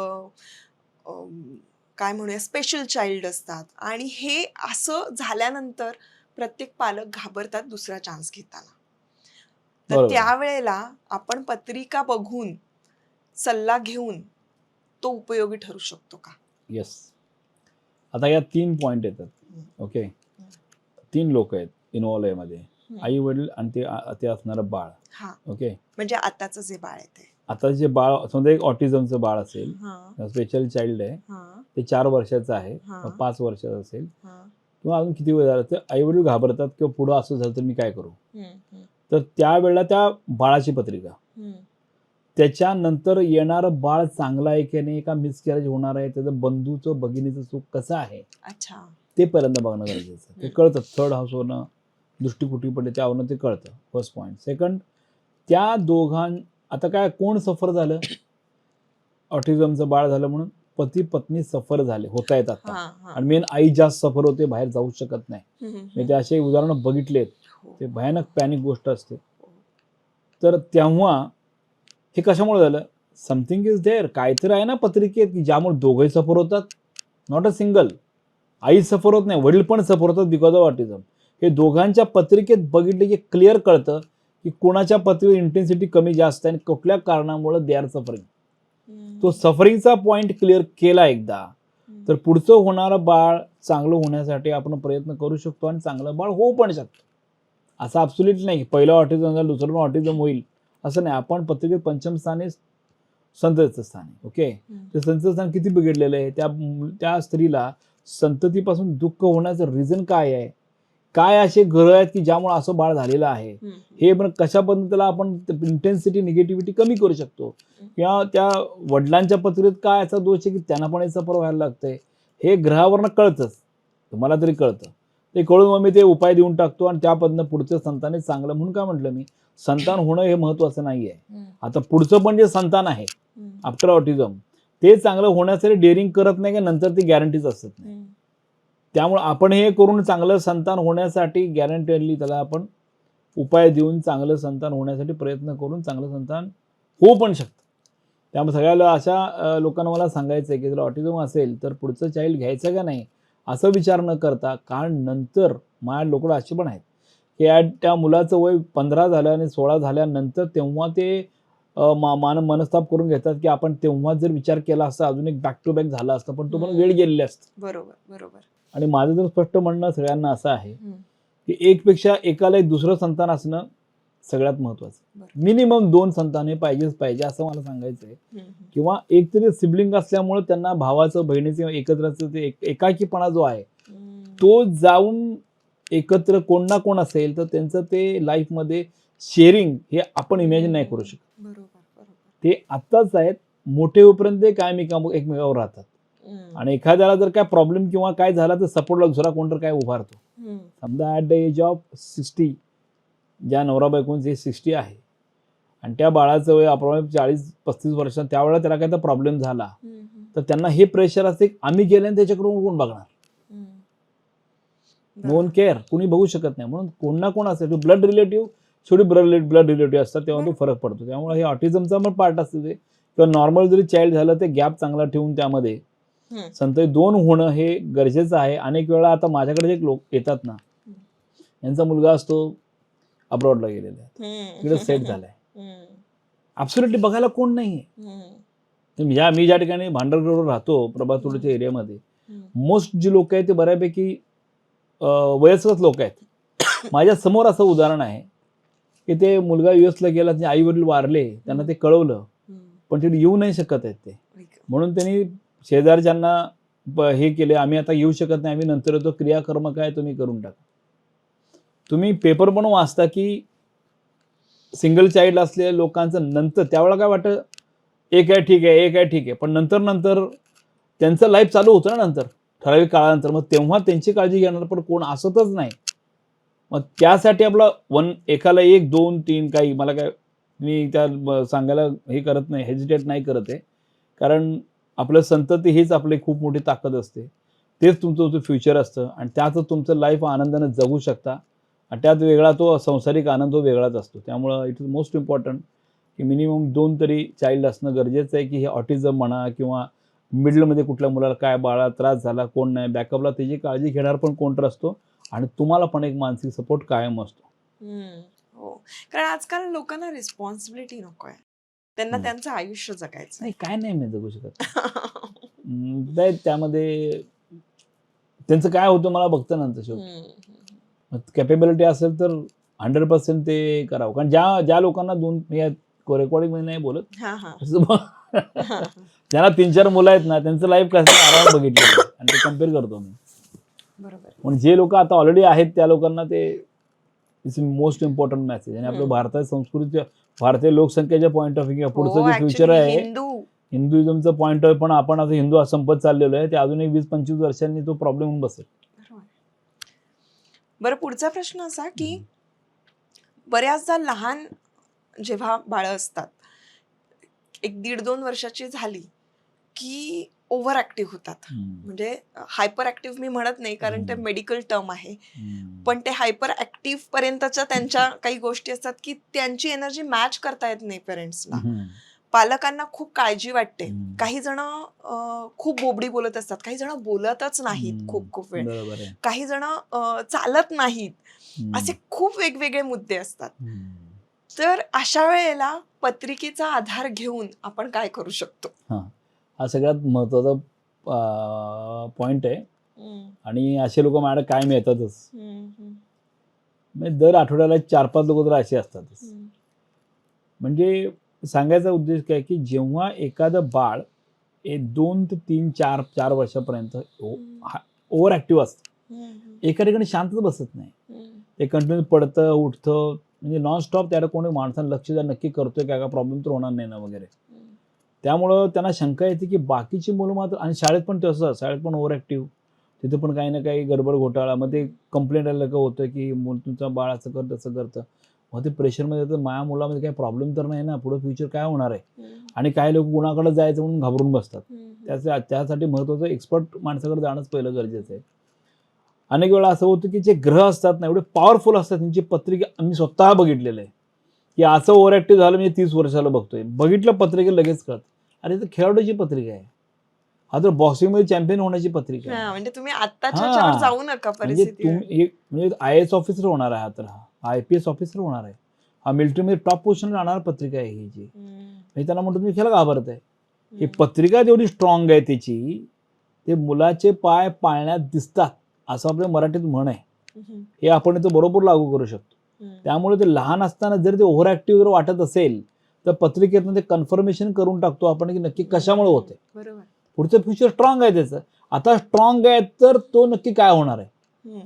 काय म्हणूया स्पेशल चाइल्ड असतात, आणि हे असं झाल्यानंतर प्रत्येक पालक घाबरतात दुसरा चान्स घेताना. तर त्यावेळेला आपण पत्रिका बघून सल्ला घेऊन तो उपयोगी ठरू शकतो का? येस. आता या 3 पॉइंट येतात. ओके, 3 लोक आहेत इन्व्हॉल्व यामध्ये, आई वडील आणि ते असणारं बाळ. ओके, म्हणजे आताच जे बाळ आहे ते, आता जे बाळ समजा एक ऑटिझमचं बाळ असेल, स्पेशल चाइल्ड आहे, ते 4 वर्षाचं आहे, 5 वर्षाचं असेल किंवा अजून किती वेळ झाला, तर आई वडील घाबरतात किंवा पुढं असं झालं तर मी काय करू. तर त्यावेळेला त्या बाळाची पत्रिका, त्याच्यानंतर येणारं बाळ चांगलं आहे की नाही, का मिसकॅरेज होणार आहे, त्याचं बंधूचं भगिनीचं सुख कसं आहे, ते पहिल्यांदा बघणं गरजेचं. ते कळतं, थर्ड हाऊसवरनं दृष्टी कुठे पडली त्यावरनं ते कळतं. First point. सेकंड, त्या आता काय कोण सफर झालं, ऑटिझमचं बाळ झालं म्हणून पती पत्नी सफर झाले, होत आहेत आता, आणि मेन आई जास्त सफर होते, बाहेर जाऊ शकत नाही. मी ते असे उदाहरणं बघितलेत, ते भयानक पॅनिक गोष्ट असते. तर तेव्हा हे कशामुळे झालं, समथिंग इज देअर, काहीतरी आहे ना पत्रिकेत की ज्यामुळे दोघंही सफर होतात. नॉट अ सिंगल, आई सफर होत नाही, वडील पण सफर होतात बिकॉज ऑफ ऑटिझम. हे दोघांच्या पत्रिकेत बघितले की क्लिअर कळतं की कोणाच्या पत्रिकेत इंटेन्सिटी कमी जास्त आहे आणि कुठल्या कारणामुळे दे आर सफरिंग. तो सफरिंगचा पॉइंट क्लिअर केला एकदा, तर पुढचं होणारं बाळ चांगलं होण्यासाठी आपण प्रयत्न करू शकतो आणि चांगलं बाळ होऊ पण शकतो. असं ॲब्सोल्युटली नाही पहिलं ऑटिझम झालं दुसरं ऑटिझम होईल असं नाही. आपण पत्रिकेत 5म स्थानी संततीचं स्थान आहे. ओके, ते संततीचं स्थान किती बिघडलेलं आहे, त्या स्त्रीला संततीपासून दुःख होण्याचं रिझन काय आहे, काय असे ग्रह आहेत की ज्यामुळे असं बाळ झालेलं आहे, हे पण कशा पद्धतीला आपण इंटेन्सिटी निगेटिव्हिटी कमी करू शकतो, किंवा त्या वडिलांच्या पत्रिकेत काय असा दोष आहे की त्यांना पण सफर व्हायला लागतंय, हे ग्रहावरनं कळतंच, तुम्हाला तरी कळतं. ते कळून मग मी ते उपाय देऊन टाकतो आणि त्या पद्धतीनं पुढच्या संताने चांगलं, म्हणून काय म्हटलं मी, संतान होणं हे महत्वाचं नाहीये. आता पुढचं पण जे संतान आहे आफ्टर ऑटिझम, ते चांगलं होण्यासाठी डेअरिंग करत नाही का, नंतर ती गॅरंटीच असत नाही. त्यामुळे आपण हे करून चांगलं संतान होण्यासाठी गॅरंटेडली त्याला आपण उपाय देऊन चांगलं संतान होण्यासाठी प्रयत्न करून चांगलं संतान होऊ पण शकतं. त्यामुळे सगळ्याला अशा लोकांना मला सांगायचं आहे की जर ऑटिझम असेल तर पुढचं चाइल्ड घ्यायचं का नाही असं विचार न करता, कारण नंतर माझ्या लोकं असे पण आहेत की त्या मुलाचं वय 15 झालं आणि 16 झाल्यानंतर तेव्हा ते मनस्ताप करून घेतात की आपण तेव्हा जर विचार केला असता अजून एक बॅक टू बॅक झाला असतं, पण तो पण वेळ गेलेली असते. बरोबर बरोबर. आणि माझं जर स्पष्ट म्हणणं सगळ्यांना असं आहे की एकपेक्षा एकाला एक दुसरं संतान असणं सगळ्यात महत्वाचं. मिनिमम 2 संतान हे पाहिजे असं मला सांगायचं आहे. किंवा एक तरी सिबलिंग असल्यामुळे त्यांना भावाचं बहिणीचं एकत्रचं ते एकाकीपणा जो आहे तो जाऊन एकत्र कोण ना कोण असेल तर त्यांचं ते लाईफमध्ये शेअरिंग हे आपण इमॅजिन नाही करू शकत. ते आत्ताच आहेत, मोठे होईपर्यंत कायम एकमेकावर राहतात. आणि एखाद्याला जर काय प्रॉब्लेम किंवा काय झाला तर सपोर्टला दुसरा कोणतर काय उभारतो. समजा ॲट द एज ऑफ 60 ज्या नवरा बायकोंचे 60 आहे आणि त्या बाळाचं वय अप्रॉक्सिमेट 40-35 वर्ष, त्यावेळेला त्याला काय तर प्रॉब्लेम झाला तर त्यांना हे प्रेशर असते आम्ही गेले त्याच्याकडून कोण बघणार. नो वन केअर, कुणी बघू शकत नाही. म्हणून कोण ना कोण असेल ब्लड रिलेटिव्ह, शेवटी ब्लड रिलेटिव्ह असतात, तेव्हा तो फरक पडतो. त्यामुळे हे ऑटिझमचा पण पार्ट असतो ते, किंवा नॉर्मल जरी चाइल्ड झालं ते गॅप चांगला ठेवून त्यामध्ये संतती 2 होणं हे गरजेचं आहे. अनेक वेळा आता माझ्याकडे जे लोक येतात ना, यांचा मुलगा असतो अब्रॉडला गेलेला आहे, तिकडे सेट झालाय, ॲब्सोल्युटली बघायला कोण नाहीये. मी ज्या ठिकाणी भांडरगडवर राहतो, प्रभातवाडीच्या एरियामध्ये, मोस्ट जी लोक आहेत ते बऱ्यापैकी वयस्करच लोक आहेत. माझ्या समोर असं उदाहरण आहे की ते मुलगा US ला गेला, त्याचे आई वडील वारले, त्यांना ते कळवलं, पण तिथे येऊ नाही शकत आहेत ते. म्हणून त्यांनी शेजारच्यांना हे केले, आम्ही आता येऊ शकत नाही, आम्ही नंतर येतो, क्रियाकर्म काय तुम्ही करून टाका. तुम्ही पेपर पण वाचता की सिंगल चाइल्ड असलेल्या लोकांचं नंतर त्यावेळेला काय वाटतं, एक आहे ठीक आहे, पण नंतर त्यांचं लाईफ चालू होतं ना नंतर ठराविक काळानंतर, मग तेव्हा त्यांची काळजी घेणार पण कोण असतच नाही. मग त्यासाठी आपलं एकाला 1, 2, 3 काही मला काय मी त्या सांगायला हे करत नाही, हेजिटेट नाही करत आहे, कारण आपलं संतती हीच आपली खूप मोठी ताकद असते, तेच तुमचं फ्युचर असतं आणि त्यातच तुमचं लाईफ आनंदाने जगू शकता. आणि त्यात वेगळा तो सांसारिक आनंद तो वेगळाच असतो. त्यामुळं इट इज मोस्ट इम्पॉर्टंट की मिनिमम 2 तरी चाइल्ड असणं गरजेचं आहे, की हे ऑटिझम म्हणा किंवा मिडलमध्ये कुठल्या मुलाला काय बाळा त्रास झाला, कोण नाही, बॅकअपला त्याची काळजी घेणार पण कोण असतो आणि तुम्हाला पण एक मानसिक सपोर्ट कायम असतो. हो, कारण आजकाल लोकांना रिस्पॉन्सिबिलिटी नको आहे, त्यांना त्यांचं आयुष्य जगायचं नाही, काय नाही मी जगू शकत. त्यामध्ये त्यांचं काय होतं मला बघतं नंतर शेवटी. कॅपेबिलिटी असेल तर 100% ते करावं. कारण ज्या लोकांना रेकॉर्डिंग मध्ये नाही बोलत, ज्यांना 3-4 मुलं आहेत ना, त्यांचं लाईफ कसं आराम बघितलं आणि ते कम्पेअर करतो मी. बरोबर. पण जे लोक आता ऑलरेडी आहेत त्या लोकांना ते इट्स मोस्ट इम्पॉर्टंट मेसेज. आणि आपल्या भारताच्या संस्कृतीच्या, भारतीय लोकसंख्येच्या पॉईंट ऑफ व्ह्यू पुढचं जे फ्युचर आहे, हिंदुइझमचं पॉईंट ऑफ पण आपण आता हिंदू संपत चाललेलो आहे, ते अजून एक 20-25 वर्षांनी तो प्रॉब्लेम होऊन बसेल. बरं, पुढचा प्रश्न असा की बऱ्याचदा लहान जेव्हा बाळं असतात, 1-1.5-2 वर्षाची झाली की ओव्हर ऍक्टिव्ह होतात. म्हणजे हायपर ऍक्टिव्ह मी म्हणत नाही, कारण ते मेडिकल टर्म आहे, पण ते हायपर ऍक्टिव्ह पर्यंतच्या त्यांच्या काही गोष्टी असतात की त्यांची एनर्जी मॅच करता येत नाही पेरेंट्सला. पालकांना खूप काळजी वाटते. काही जण खूप बोबडी बोलत असतात, काही जण बोलतच नाहीत खूप वेळ, काही जण चालत नाहीत, असे खूप वेगवेगळे मुद्दे असतात. तर अशा वेळेला पत्रिकेचा आधार घेऊन आपण काय करू शकतो? हा सगळ्यात महत्वाचा पॉइंट आहे. आणि असे लोक माझ्याकडे कायम येतातच. म्हणजे दर आठवड्याला 4-5 लोक तर असे असतातच. म्हणजे सांगायचा उद्देश काय की जेव्हा एखादं बाळ 2 ते 3, 4 वर्षापर्यंत ओव्हर ऍक्टिव्ह असतं, एका ठिकाणी शांतच बसत नाही, ते कंटिन्यू पडतं उठतं, म्हणजे नॉनस्टॉप त्याला कोणी माणसानं लक्ष द्या नक्की करतोय काय, का प्रॉब्लेम तर होणार नाही ना वगैरे. त्यामुळं त्यांना शंका येते की बाकीची मुलं मात्र, आणि शाळेत पण तसं, शाळेत पण ओव्हर ऍक्टिव्ह, तिथे पण काही ना काही गडबड घोटाळा, मग ते कंप्लेंट आलं का होतं की तुमचं बाळ असं करतं तसं करतं, मग ते प्रेशरमध्ये येतं, माझ्या मुलामध्ये काही प्रॉब्लेम तर नाही ना, पुढे फ्युचर काय होणार आहे. आणि काही लोक कुणाकडे जायचं म्हणून घाबरून बसतात. त्यासाठी महत्त्वाचं एक्सपर्ट माणसाकडे जाणंच पहिलं गरजेचं आहे. अनेक वेळा असं होतं की जे ग्रह असतात ना, एवढे पॉवरफुल असतात, त्यांची पत्रिका मी स्वतः बघितलेलं आहे की असं ओव्हर ऍक्टिव्ह झालं, मी 30 वर्षाला बघतोय, बघितलं पत्रिका लगेच कळत, अरे तर खेळाडूची पत्रिका आहे, हा तर बॉक्सिंग मध्ये चॅम्पियन होण्याची पत्रिका आहे. म्हणजे तुम्ही आत्ताच्या जाऊ नका, म्हणजे IAS ऑफिसर होणार आहे, हा तर हा IPS ऑफिसर होणार आहे, हा मिलिटरीमध्ये टॉप पोझिशन राहणार पत्रिका आहे ही जी. मी त्यांना म्हणतो तुम्ही खेळा घाबरत आहे, ही पत्रिका जेवढी स्ट्रॉंग आहे त्याची, ते मुलाचे पाय पाळण्यात दिसतात असं आपल्या मराठीत म्हण आहे, हे आपण इथं बरोबर लागू करू शकतो. त्यामुळे ते लहान असताना जर ते ओव्हर ऍक्टिव्ह जर वाटत असेल तर पत्रिकेतून ते कन्फर्मेशन करून टाकतो आपण की नक्की कशामुळे होते. पुढचं फ्युचर स्ट्रॉंग आहे त्याचं, आता स्ट्रॉंग आहे तर तो नक्की काय होणार आहे,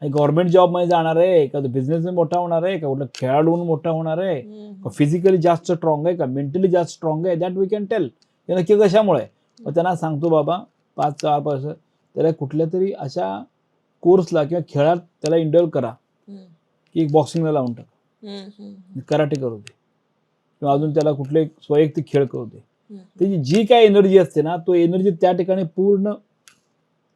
गव्हर्नमेंट जॉब मध्ये जाणार आहे का, बिझनेस मध्ये मोठा होणार आहे का, कुठला खेळाडू मोठा होणार आहे का, फिजिकली जास्त स्ट्रॉंग आहे का, मेंटली जास्त स्ट्रॉंग आहे, दॅट वी कॅन टेल हे नक्की कशामुळे. मग त्यांना सांगतो बाबा 5-6 वर्ष त्याला कुठल्या तरी अशा कोर्सला किंवा खेळात त्याला इनरोल करा की बॉक्सिंगला लावून टाका, कराटे करू दे, किंवा अजून त्याला कुठले वैयक्तिक खेळ करू दे. त्याची जी काय एनर्जी असते ना, तो एनर्जी त्या ठिकाणी पूर्ण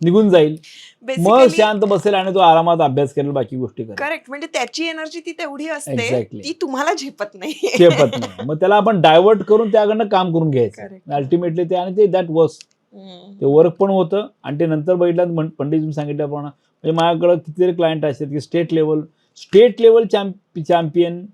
निघून जाईल, मग बेसिकली शांत बसेल आणि तो आरामात अभ्यास करेल, बाकी गोष्टी करेल. करेक्ट, म्हणजे त्याची एनर्जी ती तेवढी असते, Exactly. ती तुम्हाला झेपत नाही. झेपत नाही. मग त्याला आपण डायव्हर्ट करून त्याकडनं काम करून घ्यायचं Correct. अल्टिमेटली ते, आणि ते दॅट वर्क, ते वर्क पण होतं. आणि ते नंतर बघितलं पंडितजी सांगितल्याप्रमाणे, म्हणजे माझ्याकडे कितीतरी क्लायंट असतात की state level champion,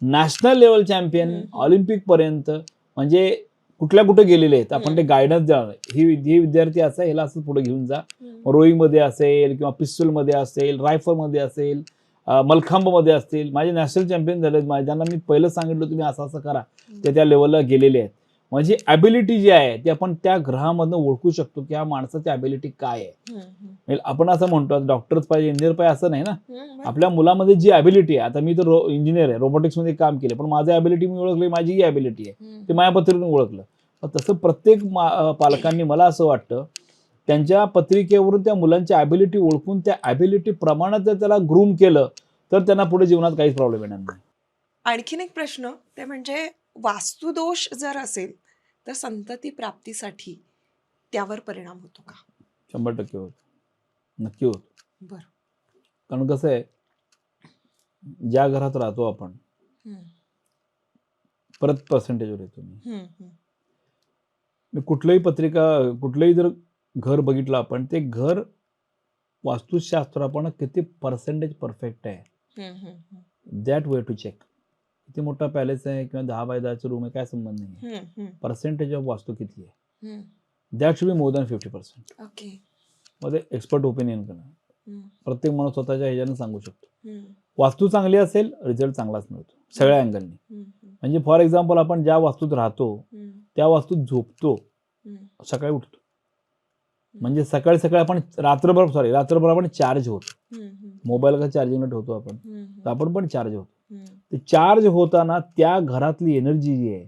national level champion, Olympic पर्यंत, म्हणजे कुठे गेलेले आहेत. आपण ते गायडन्स द्यावं, ही विद्यार्थी असं ह्याला असं पुढे घेऊन जा. रोईंग मध्ये असेल किंवा पिस्टल मध्ये असेल, रायफल मध्ये असेल, मलखांब मध्ये असतील. माझे नॅशनल चॅम्पियन झालेत, ज्यांना मी पहिलं सांगितलं तुम्ही असं करा, ते त्या लेवलला गेलेले आहेत. म्हणजे ॲबिलिटी जी आहे ती आपण त्या ग्रहामधनं ओळखू शकतो की ह्या माणसाची ॲबिलिटी काय आहे. म्हणजे आपण असं म्हणतो डॉक्टरच पाहिजे, इंजिनियर पाहिजे असं नाही ना. आपल्या मुलामध्ये जी ॲबिलिटी आहे, आता मी तर इंजिनियर आहे, रोबोटिक्स मध्ये काम केलं, पण माझं ॲबिलिटी मी ओळखली, माझी ही ॲबिलिटी आहे, ते माझ्या पत्रिकेतून ओळखलं. तसं प्रत्येक पालकांनी, मला असं वाटतं, त्यांच्या पत्रिकेवरून त्या मुलांची ॲबिलिटी ओळखून त्या ॲबिलिटी प्रमाणात जर त्याला ग्रूम केलं तर त्यांना पुढे जीवनात काहीच प्रॉब्लेम येणार नाही. आणखीन एक प्रश्न, ते म्हणजे वास्तुदोष जर असेल तर संतती प्राप्तीसाठी त्यावर परिणाम होतो का? 100% होत, नक्की होत. बरं. कारण कसं आहे, ज्या घरात राहतो आपण, परत पर्सेंटेजवर येतो मी कुठलंही कुठलंही जर घर बघितलं आपण, ते घर वास्तुशास्त्राप्रमाणे किती पर्सेंटेज परफेक्ट आहे, दॅट वे टू चेक. किती मोठा पॅलेस आहे किंवा 10 बाय 10चा रूम आहे, काय संबंध नाही. पर्सेंटेज ऑफ वास्तू किती आहे, that should be more than 50%. Okay. मध्ये एक्सपर्ट ओपिनियन करणं, प्रत्येक माणूस स्वतःच्या ह्याच्यानं सांगू शकतो. वास्तू चांगली असेल, रिझल्ट चांगलाच मिळतो सगळ्या अँगलनी. म्हणजे फॉर एक्झाम्पल, आपण ज्या वास्तूत राहतो त्या वास्तूत झोपतो, सकाळी उठतो, म्हणजे सकाळी आपण रात्रभर आपण चार्ज होतो. मोबाईल का चार्जिंगला ठेवतो आपण, तर आपण पण चार्ज होतो. ते चार्ज होताना त्या घरातली एनर्जी जी आहे,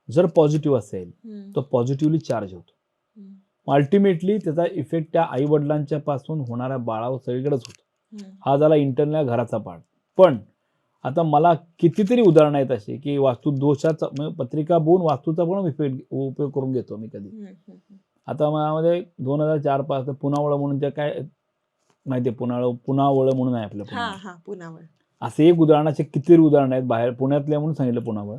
जर पॉझिटिव्ह असेल तर पॉझिटिव्हली चार्ज होतो. अल्टिमेटली त्याचा इफेक्ट त्या आई वडिलांच्या पासून होणाऱ्या बाळावर सगळीकडेच होतो. हा झाला इंटरनल घराचा पार्ट. पण आता मला कितीतरी उदाहरणं आहेत अशी की वास्तू दोषाचा, पत्रिका बघून वास्तूचा पण उपयोग करून घेतो मी कधी. आता माझ्यामध्ये 2004-5 पुनावळ म्हणून, त्या काय माहितीये, पुनावळ म्हणून आहे आपल्या पुनावळ. असे एक उदाहरणाचे कितीतरी उदाहरण आहेत. बाहेर पुण्यातल्या म्हणून सांगितलं पुनावळ,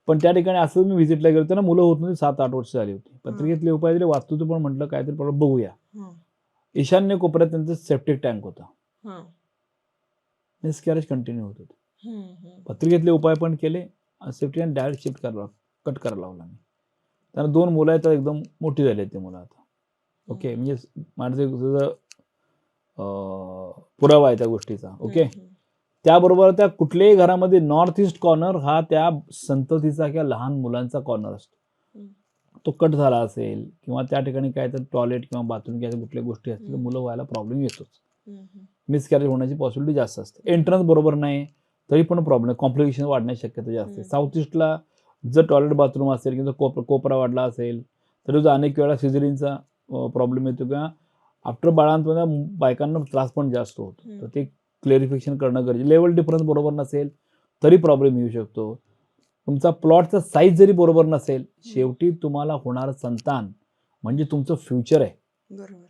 पण त्या ठिकाणी असं मी व्हिजिटला गेलो त्यांना मुलं होत नव्हती, 7-8 वर्ष झाली होती. पत्रिकेतले उपाय दिले, वास्तूचं पण म्हटलं काहीतरी प्रॉब्लेम बघूया. ईशान्य कोपऱ्यात त्यांचं सेप्टिक टँक होता, मिसकॅरेज कंटिन्यू होत होतं. पत्रिकेतले उपाय पण केले, सेफ्टी टँक डायरेक्ट कट करायला लावला मी. त्यांना 2 मुलं आहेत, तर एकदम मोठी झाली आहेत ते मुलं आता. ओके, म्हणजे माझं पुरावा आहे त्या गोष्टीचा. ओके, त्याबरोबर त्या कुठल्याही घरामध्ये नॉर्थ ईस्ट कॉर्नर हा त्या संततीचा किंवा लहान मुलांचा कॉर्नर असतो. तो कट झाला असेल किंवा त्या ठिकाणी काय तर टॉयलेट किंवा बाथरूम किंवा कुठल्या गोष्टी असतील तर मुलं व्हायला प्रॉब्लेम येतोच. मिसकॅरेज होण्याची पॉसिबिलिटी जास्त असते. एंट्रन्स बरोबर नाही तरी पण प्रॉब्लेम, कॉम्प्लिकेशन वाढण्याची शक्यता जास्त आहे. साऊथ ईस्टला जर टॉयलेट बाथरूम असेल किंवा कोपरा वाढला असेल तर अनेक वेळा सिझरिनचा प्रॉब्लेम येतो किंवा आफ्टर बाळांतमध्ये बायकांना त्रास पण जास्त होतो. तर ते क्लेरिफिकेशन करणं गरजेचं. लेवल डिफरन्स बरोबर नसेल तरी प्रॉब्लेम येऊ शकतो. तुमचा प्लॉटचा साईज जरी बरोबर नसेल, शेवटी तुम्हाला होणारं संतान म्हणजे तुमचं फ्युचर आहे. बरोबर.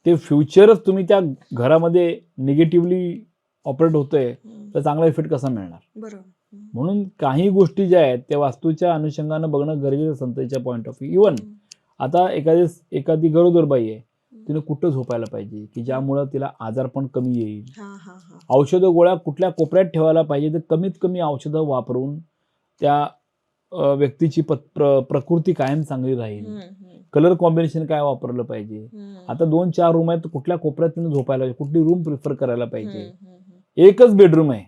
ते फ्युचरच तुम्ही त्या घरामध्ये निगेटिव्हली ऑपरेट होतोय तर चांगला इफेक्ट कसा मिळणार. बरोबर. म्हणून काही गोष्टी ज्या आहेत त्या वास्तूच्या अनुषंगानं बघणं गरजेचं संततीच्या पॉईंट ऑफ व्ह्यू. इव्हन आता एखादी गरोदर बाई आहे, तिने कुठं झोपायला पाहिजे की ज्यामुळं तिला आजार पण कमी येईल. औषधं गोळ्या कुठल्या कोपऱ्यात ठेवायला पाहिजे, तर कमीत कमी औषधं वापरून त्या व्यक्तीची प्रकृती कायम चांगली राहील. कलर कॉम्बिनेशन काय वापरलं पाहिजे. आता 2-4 रूम आहेत, कुठल्या कोपऱ्यात तिने झोपायला पाहिजे, कुठली रूम प्रिफर करायला पाहिजे. एकच बेडरूम आहे,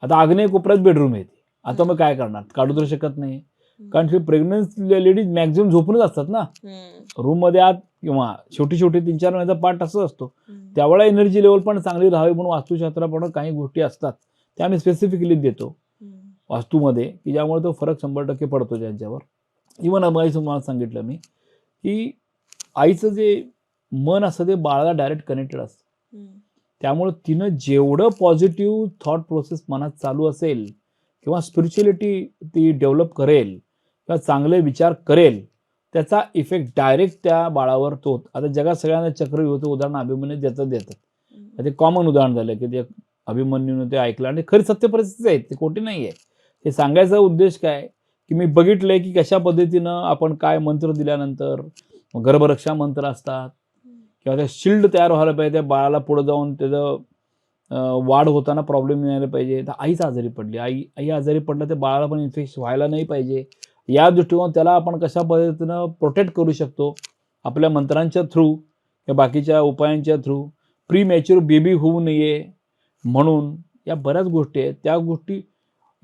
आता आग्नेय कोपऱ्यात बेडरूम आहे, आता मग काय करणार, काढू तर शकत नाही. कारण प्रेग्नन्स लेडीज मॅक्झिमम झोपूनच असतात ना रूम मध्ये आत, किंवा छोटी 3-4 महिन्याचा पार्ट असं असतो. त्यावेळेला एनर्जी लेवल पण चांगली राहावी म्हणून वास्तुशास्त्राप्रमाणे काही गोष्टी असतात त्या आम्ही स्पेसिफिकली देतो वास्तूमध्ये की ज्यामुळे तो फरक 100% पडतो त्यांच्यावर. इव्हन आईचं मला सांगितलं मी की आईचं जे मन असतं ते बाळाला डायरेक्ट कनेक्टेड असतं. त्यामुळे तिनं जेवढं पॉझिटिव्ह थॉट प्रोसेस मनात चालू असेल किंवा स्पिरिच्युअलिटी ती डेव्हलप करेल किंवा चांगले विचार करेल त्याचा इफेक्ट डायरेक्ट त्या बाळावर तो आता जगात सगळ्यांना चक्रव्यूहाचं उदाहरण अभिमन्यू देतात. ते कॉमन उदाहरण झालं की ते अभिमन्यूनं ते ऐकलं आणि खरी सत्य परिस्थिती आहे, ते खोटी नाही आहे. हे सांगायचा उद्देश काय की मी बघितलंय की कशा पद्धतीनं आपण काय मंत्र दिल्यानंतर गर्भरक्षा मंत्र असतात किंवा त्या शिल्ड तयार व्हायला पाहिजे, त्या बाळाला पुढे जाऊन त्याचं वाढ होताना प्रॉब्लेम नाही पाहिजे. तर आईच आजारी पडली, आई आजारी पडलं तर बाळाला पण इन्फेक्शन व्हायला नाही पाहिजे. या दृष्टीकोन त्याला आपण कशा पद्धतीनं प्रोटेक्ट करू शकतो आपल्या मंत्रांच्या थ्रू किंवा बाकीच्या उपायांच्या थ्रू. प्री मॅच्युअर बेबी होऊ नये म्हणून या बऱ्याच गोष्टी आहेत. त्या गोष्टी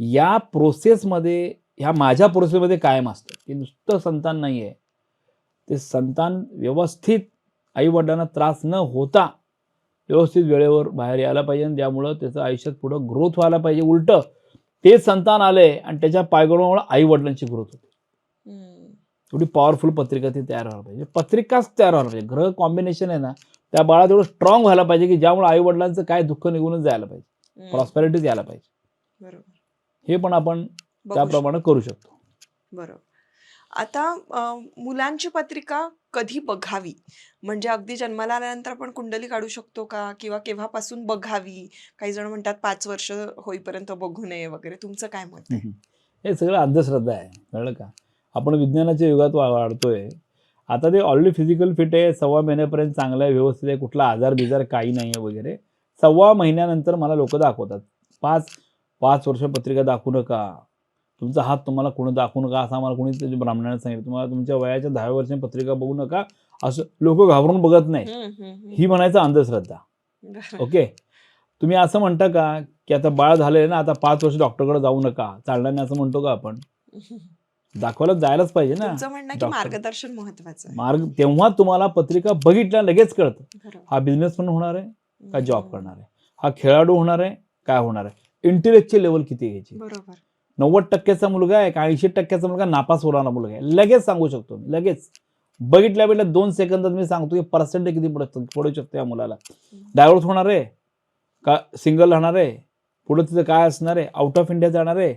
या प्रोसेसमध्ये, ह्या माझ्या प्रोसेसमध्ये कायम असतं की नुसतं संतान नाही आहे, ते संतान व्यवस्थित आईवडिलांना त्रास न होता व्यवस्थित वेळेवर बाहेर यायला पाहिजे आणि त्यामुळं त्याचं आयुष्यात पुढं ग्रोथ व्हायला पाहिजे. उलटं ते संतान आले आणि त्याच्या पायगुणामुळे आईवडिलांची ग्रोथ होते. एवढी पॉवरफुल पत्रिका ती तयार व्हायला पाहिजे. पत्रिकाच तयार व्हायला पाहिजे. ग्रह कॉम्बिनेशन आहे ना, त्या बाळा तेवढं स्ट्रॉंग व्हायला पाहिजे की ज्यामुळे आईवडिलांचं काय दुःख निघूनच जायला पाहिजे, प्रॉस्पेरिटीच यायला पाहिजे. बरोबर. हे पण आपण त्याप्रमाणे करू शकतो. बरोबर. आता मुलांची पत्रिका कधी बघावी, म्हणजे अगदी जन्माला आल्यानंतर आपण कुंडली काढू शकतो का, किंवा केव्हापासून बघावी? काही जण म्हणतात 5 वर्ष होईपर्यंत बघू नये वगैरे. तुमचं काय मत आहे? हे सगळं अंधश्रद्धा आहे, कळलं का? आपण विज्ञानाच्या युगात वाढतोय. आता ते ऑलरेडी फिजिकल फिट आहे, 1.25 महिन्यापर्यंत चांगलं आहे, व्यवस्थित आहे, कुठला आजार बिजार काही नाही आहे वगैरे. 1.25 महिन्यानंतर मला लोक दाखवतात 5 वर्ष पत्रिका दाखवू नका, तुमचा हात तुम्हाला कोणी दाखवू नका, असं आम्हाला कोणी ब्राह्मणाने सांगितलं. तुम्हाला तुमच्या वयाच्या 10व्या वर्षाची पत्रिका बघू नका, असं लोक घाबरून बघत नाही. ही म्हणायचं अंधश्रद्धा. ओके, तुम्ही असं म्हणता का की आता बाळ झालंय ना, आता 5 वर्ष डॉक्टरकडे जाऊ नका, चालणार नाही असं म्हणतो का आपण? दाखवायला जायलाच पाहिजे ना. तुमचं म्हणणं की मार्गदर्शन महत्वाचं आहे. मार्ग तेव्हा तुम्हाला पत्रिका बघितल्या लगेच कळतं हा बिझनेसमॅन होणार आहे का जॉब करणार आहे, हा खेळाडू होणार आहे काय होणार आहे, इंटेलेक्च्युअल लेवल किती घ्यायची. बरोबर. 90% मुलगा आहे का 80% मुलगा नापास होणारा मुलगा आहे, लगेच सांगू शकतो मी. लगेच बघितल्या 2 सेकंदात मी सांगतो की पर्सेंटेज किती पडू शकतो या मुलाला. डायव्हर्स होणार आहे का सिंगल राहणार आहे, पुढे तिथं काय असणार आहे, आउट ऑफ इंडिया जाणार आहे,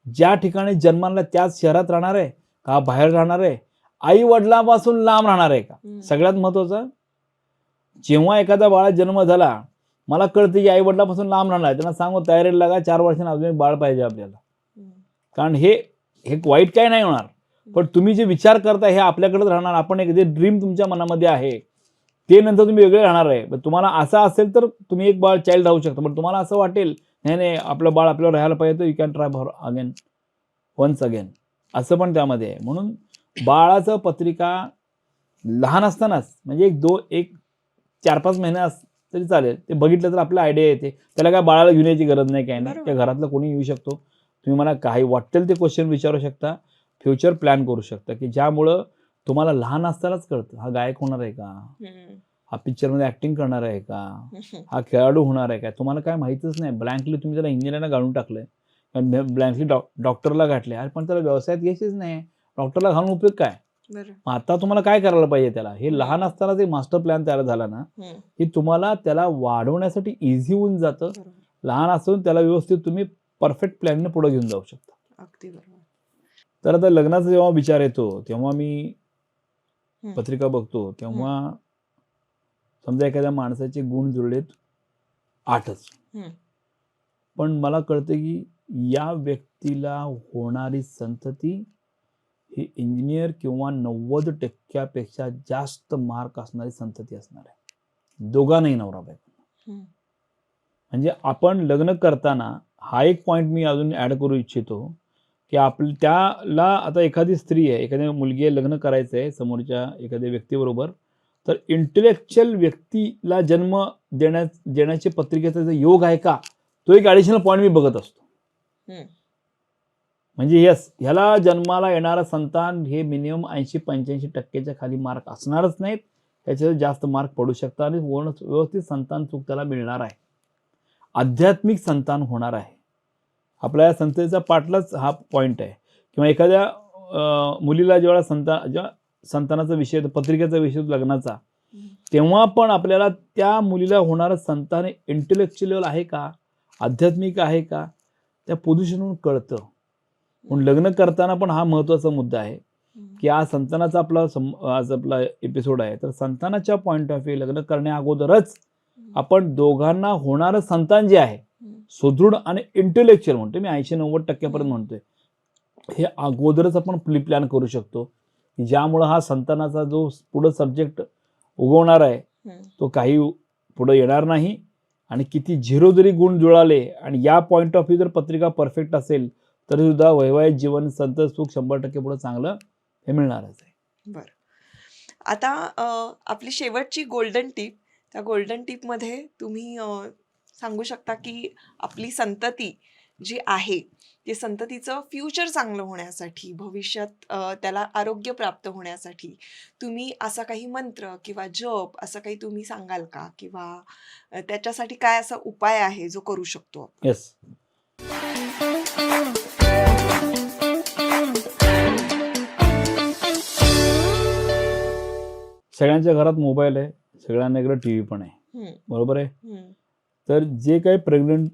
ज्या ठिकाणी जन्माला त्याच शहरात राहणार आहे का बाहेर राहणार आहे, आई वडिलांपासून लांब राहणार आहे का. सगळ्यात महत्वाचं, जेव्हा एखादा बाळा जन्म झाला मला कळतं की आई वडिलांपासून लांब राहणार आहे, त्यांना सांगू तयारीला लागा, 4 वर्षांनी अजून बाळ पाहिजे आपल्याला. कारण हे वाईट काय नाही होणार, पण तुम्ही जे विचार करता हे आपल्याकडेच राहणार. आपण एक जे ड्रीम तुमच्या मनामध्ये आहे ते नंतर तुम्ही वेगळे राहणार आहे. पण तुम्हाला असं असेल तर तुम्ही एक बाळ चाइल्ड राहू शकता, पण तुम्हाला असं वाटेल नाही आपलं बाळ आपल्याला राहायला पाहिजे, तर you can try again once again, असं पण त्यामध्ये आहे. म्हणून बाळाचं पत्रिका लहान असतानाच, म्हणजे एक 4-5 महिने तरी चालेल, ते बघितलं तर आपला आयडिया येते. त्याला काय बाळाला घेऊन यायची गरज नाही, काय नाही. त्या घरातलं कोणी येऊ शकतो, तुम्ही मला काही वाटेल ते क्वेश्चन विचारू शकता, फ्युचर प्लॅन करू शकता की ज्यामुळं तुम्हाला लहान असतानाच कळतं हा गायक होणार आहे का, हा पिक्चरमध्ये ऍक्टिंग करणार आहे का, हा खेळाडू होणार आहे का. तुम्हाला काय माहितीच नाही, ब्लँकली तुम्ही त्याला इंजिनिअरला घालून टाकलंय, ब्लँकली डॉक्टरला घातले, अरे पण त्याला व्यवसायात घ्यायचीच नाही, डॉक्टरला घालून उपयोग काय. आता तुम्हाला काय करायला पाहिजे, त्याला हे लहान असतानाच एक मास्टर प्लॅन तयार झाला ना की तुम्हाला त्याला वाढवण्यासाठी इझी होऊन जातं. लहान असून त्याला व्यवस्थित तुम्ही परफेक्ट प्लॅनने पुढे घेऊन जाऊ शकता. अगदी बरोबर. तर आता लग्नाचा जेव्हा विचार येतो तेव्हा मी पत्रिका बघतो, तेव्हा समजा एखाद्या माणसाचे गुण जुळलेत 8च, पण मला कळतं की या व्यक्तीला होणारी संतती ही इंजिनियर किंवा 90% जास्त मार्क असणारी संतती असणार आहे, दोघांनाही नवरा बायको. म्हणजे आपण लग्न करताना हा एक पॉइंट मी अजून ऍड करू इच्छितो की त्याला आता एखादी स्त्री आहे, एखादी मुलगी आहे, लग्न करायचं आहे समोरच्या एखाद्या व्यक्तीबरोबर, तर इंटेलेक्च्युअल व्यक्तीला जन्म देण्याची पत्रिकेचा जो योग आहे का, तो एक ॲडिशनल पॉईंट मी बघत असतो. म्हणजे ह्याला जन्माला येणारा संतान हे मिनिमम 80-85% खाली मार्क असणारच नाहीत, त्याच्यावर जास्त मार्क पडू शकतात आणि व्यवस्थित संतान सुख त्याला मिळणार आहे, आध्यात्मिक संतान होणार आहे. आपल्या या संततीचा पाठलाच हा पॉईंट आहे. किंवा एखाद्या मुलीला जेव्हा संतानाचा विषय, पत्रिकेचा विषय लग्नाचा, तेव्हा पण आपल्याला त्या मुलीला होणारं संतान इंटेलेक्च्युअल आहे का, आध्यात्मिक आहे का, त्या पोझिशनवरून कळतं. म्हणून लग्न करताना पण हा महत्त्वाचा मुद्दा आहे की आज संतानाचा आज आपला एपिसोड आहे, तर संतानाच्या पॉईंट ऑफ व्ह्यू लग्न करण्या अगोदरच आपण दोघांना होणारं संतान जे आहे सुदृढ आणि इंटेलेक्च्युअल म्हणतो, मी 80-90% म्हणतोय, हे अगोदरच आपण प्लॅन करू शकतो, ज्यामुळं हा संतानाचा जो पुढं सब्जेक्ट उगवणार आहे तो काही पुढे येणार नाही. आणि किती 0 जरी गुण जुळाले आणि या पॉईंट ऑफ व्ह्यू जर पत्रिका परफेक्ट असेल तरी सुद्धा वैवाहिक जीवन संतत सुख 100% पुढे चांगलं हे मिळणारच आहे. बरं. आता आपली शेवटची गोल्डन टीप, त्या गोल्डन टीपमध्ये तुम्ही सांगू शकता की आपली संतती जी आहे ते संततीचं फ्युचर चांगलं होण्यासाठी, भविष्यात त्याला आरोग्य प्राप्त होण्यासाठी तुम्ही असा काही मंत्र किंवा जप असं काही तुम्ही सांगाल का, किंवा त्याच्यासाठी काय असा उपाय आहे जो करू शकतो आपण? येस. सगळ्यांच्या घरात मोबाईल आहे, सगळ्यांना टीव्ही पण आहे, बरोबर आहे. तर जे काही प्रेग्नंट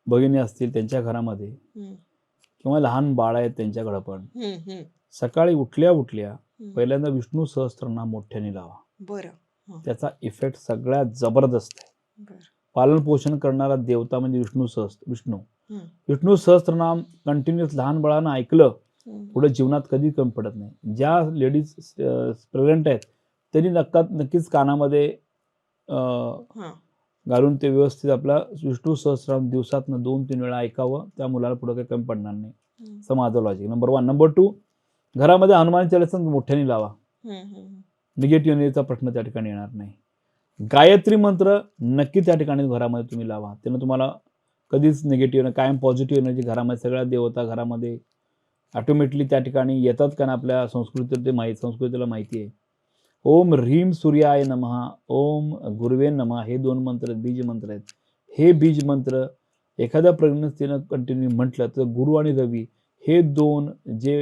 भगिनी असतील त्यांच्या घरामध्ये किंवा लहान बाळ आहेत त्यांच्याकडे पण सकाळी उठल्या पहिल्यांदा विष्णू सहस्त्रनाम मोठ्याने लावा. बरं. त्याचा इफेक्ट सगळ्यात जबरदस्त आहे. पालन पोषण करणारा देवता म्हणजे विष्णू सहस्त्रनाम कंटिन्युअस लहान बाळानं ऐकलं पुढे जीवनात कधी कमी पडत नाही. ज्या लेडीज प्रेग्नंट आहेत त्यांनी नक्कीच कानामध्ये घालून ते व्यवस्थित आपला विष्णू सहस्त्रनाम दिवसातनं 2-3 वेळा ऐकावं, त्या मुलाला पुढे काही कमी पडणार नाही. असं माझं लॉजिक. नंबर 1. नंबर 2, घरामध्ये हनुमान चालीसा मोठ्याने लावा, निगेटिव्ह एनर्जीचा प्रश्न त्या ठिकाणी येणार नाही. गायत्री मंत्र नक्की त्या ठिकाणी घरामध्ये तुम्ही लावा, त्यानं तुम्हाला कधीच निगेटिव्ह कायम पॉझिटिव्ह एनर्जी घरामध्ये, सगळ्या देवता घरामध्ये ऑटोमॅटिकली त्या ठिकाणी येतात. कारण आपल्या संस्कृतीला माहिती आहे. ओम ह्रीम सूर्याय नमः, ओम गुरुवे नमः, हे 2 मंत्र बीज मंत्र आहेत. हे बीज मंत्र एखाद्या प्रेग्नन्सीनं कंटिन्यू म्हटलं तर गुरु आणि रवी हे 2 जे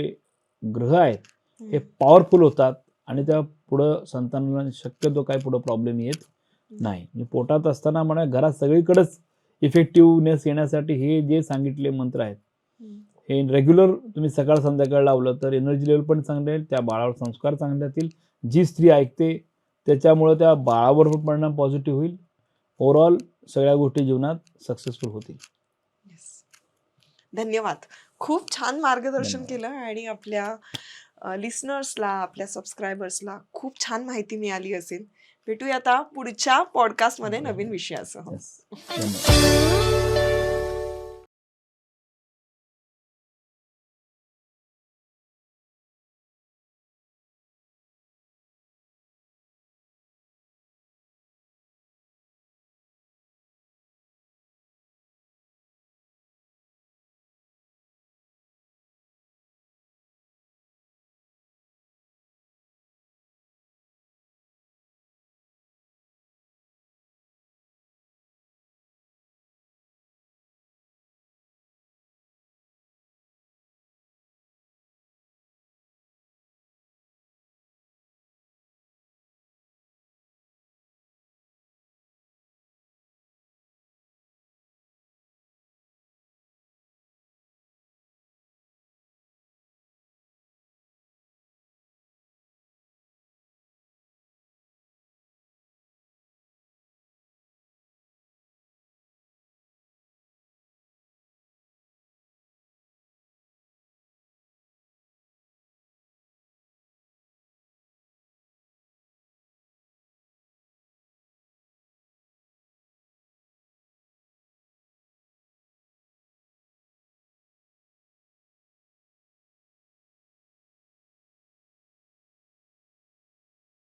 ग्रह आहेत हे पॉवरफुल होतात आणि त्या पुढं संतानाला शक्यतो काय पुढं प्रॉब्लेम येत नाही. पोटात असताना म्हणा घरात सगळीकडेच इफेक्टिव्हनेस येण्यासाठी हे जे सांगितले मंत्र आहेत हे रेग्युलर तुम्ही सकाळ संध्याकाळ लावलं तर एनर्जी लेवल पण चांगले येईल, त्या बाळावर संस्कार चांगले येतील, जी स्त्री ऐकते त्याच्यामुळे त्या बाळावर परिणाम पॉझिटिव्ह होईल. ओव्हरऑल सगळ्या गोष्टी जीवनात सक्सेसफुल होतील. धन्यवाद. खूप छान मार्गदर्शन केलं आणि आपल्या लिसनर्सला, आपल्या सबस्क्रायबर्सला खूप छान माहिती मिळाली असेल. भेटूया आता पुढच्या पॉडकास्टमध्ये नवीन विषयासह.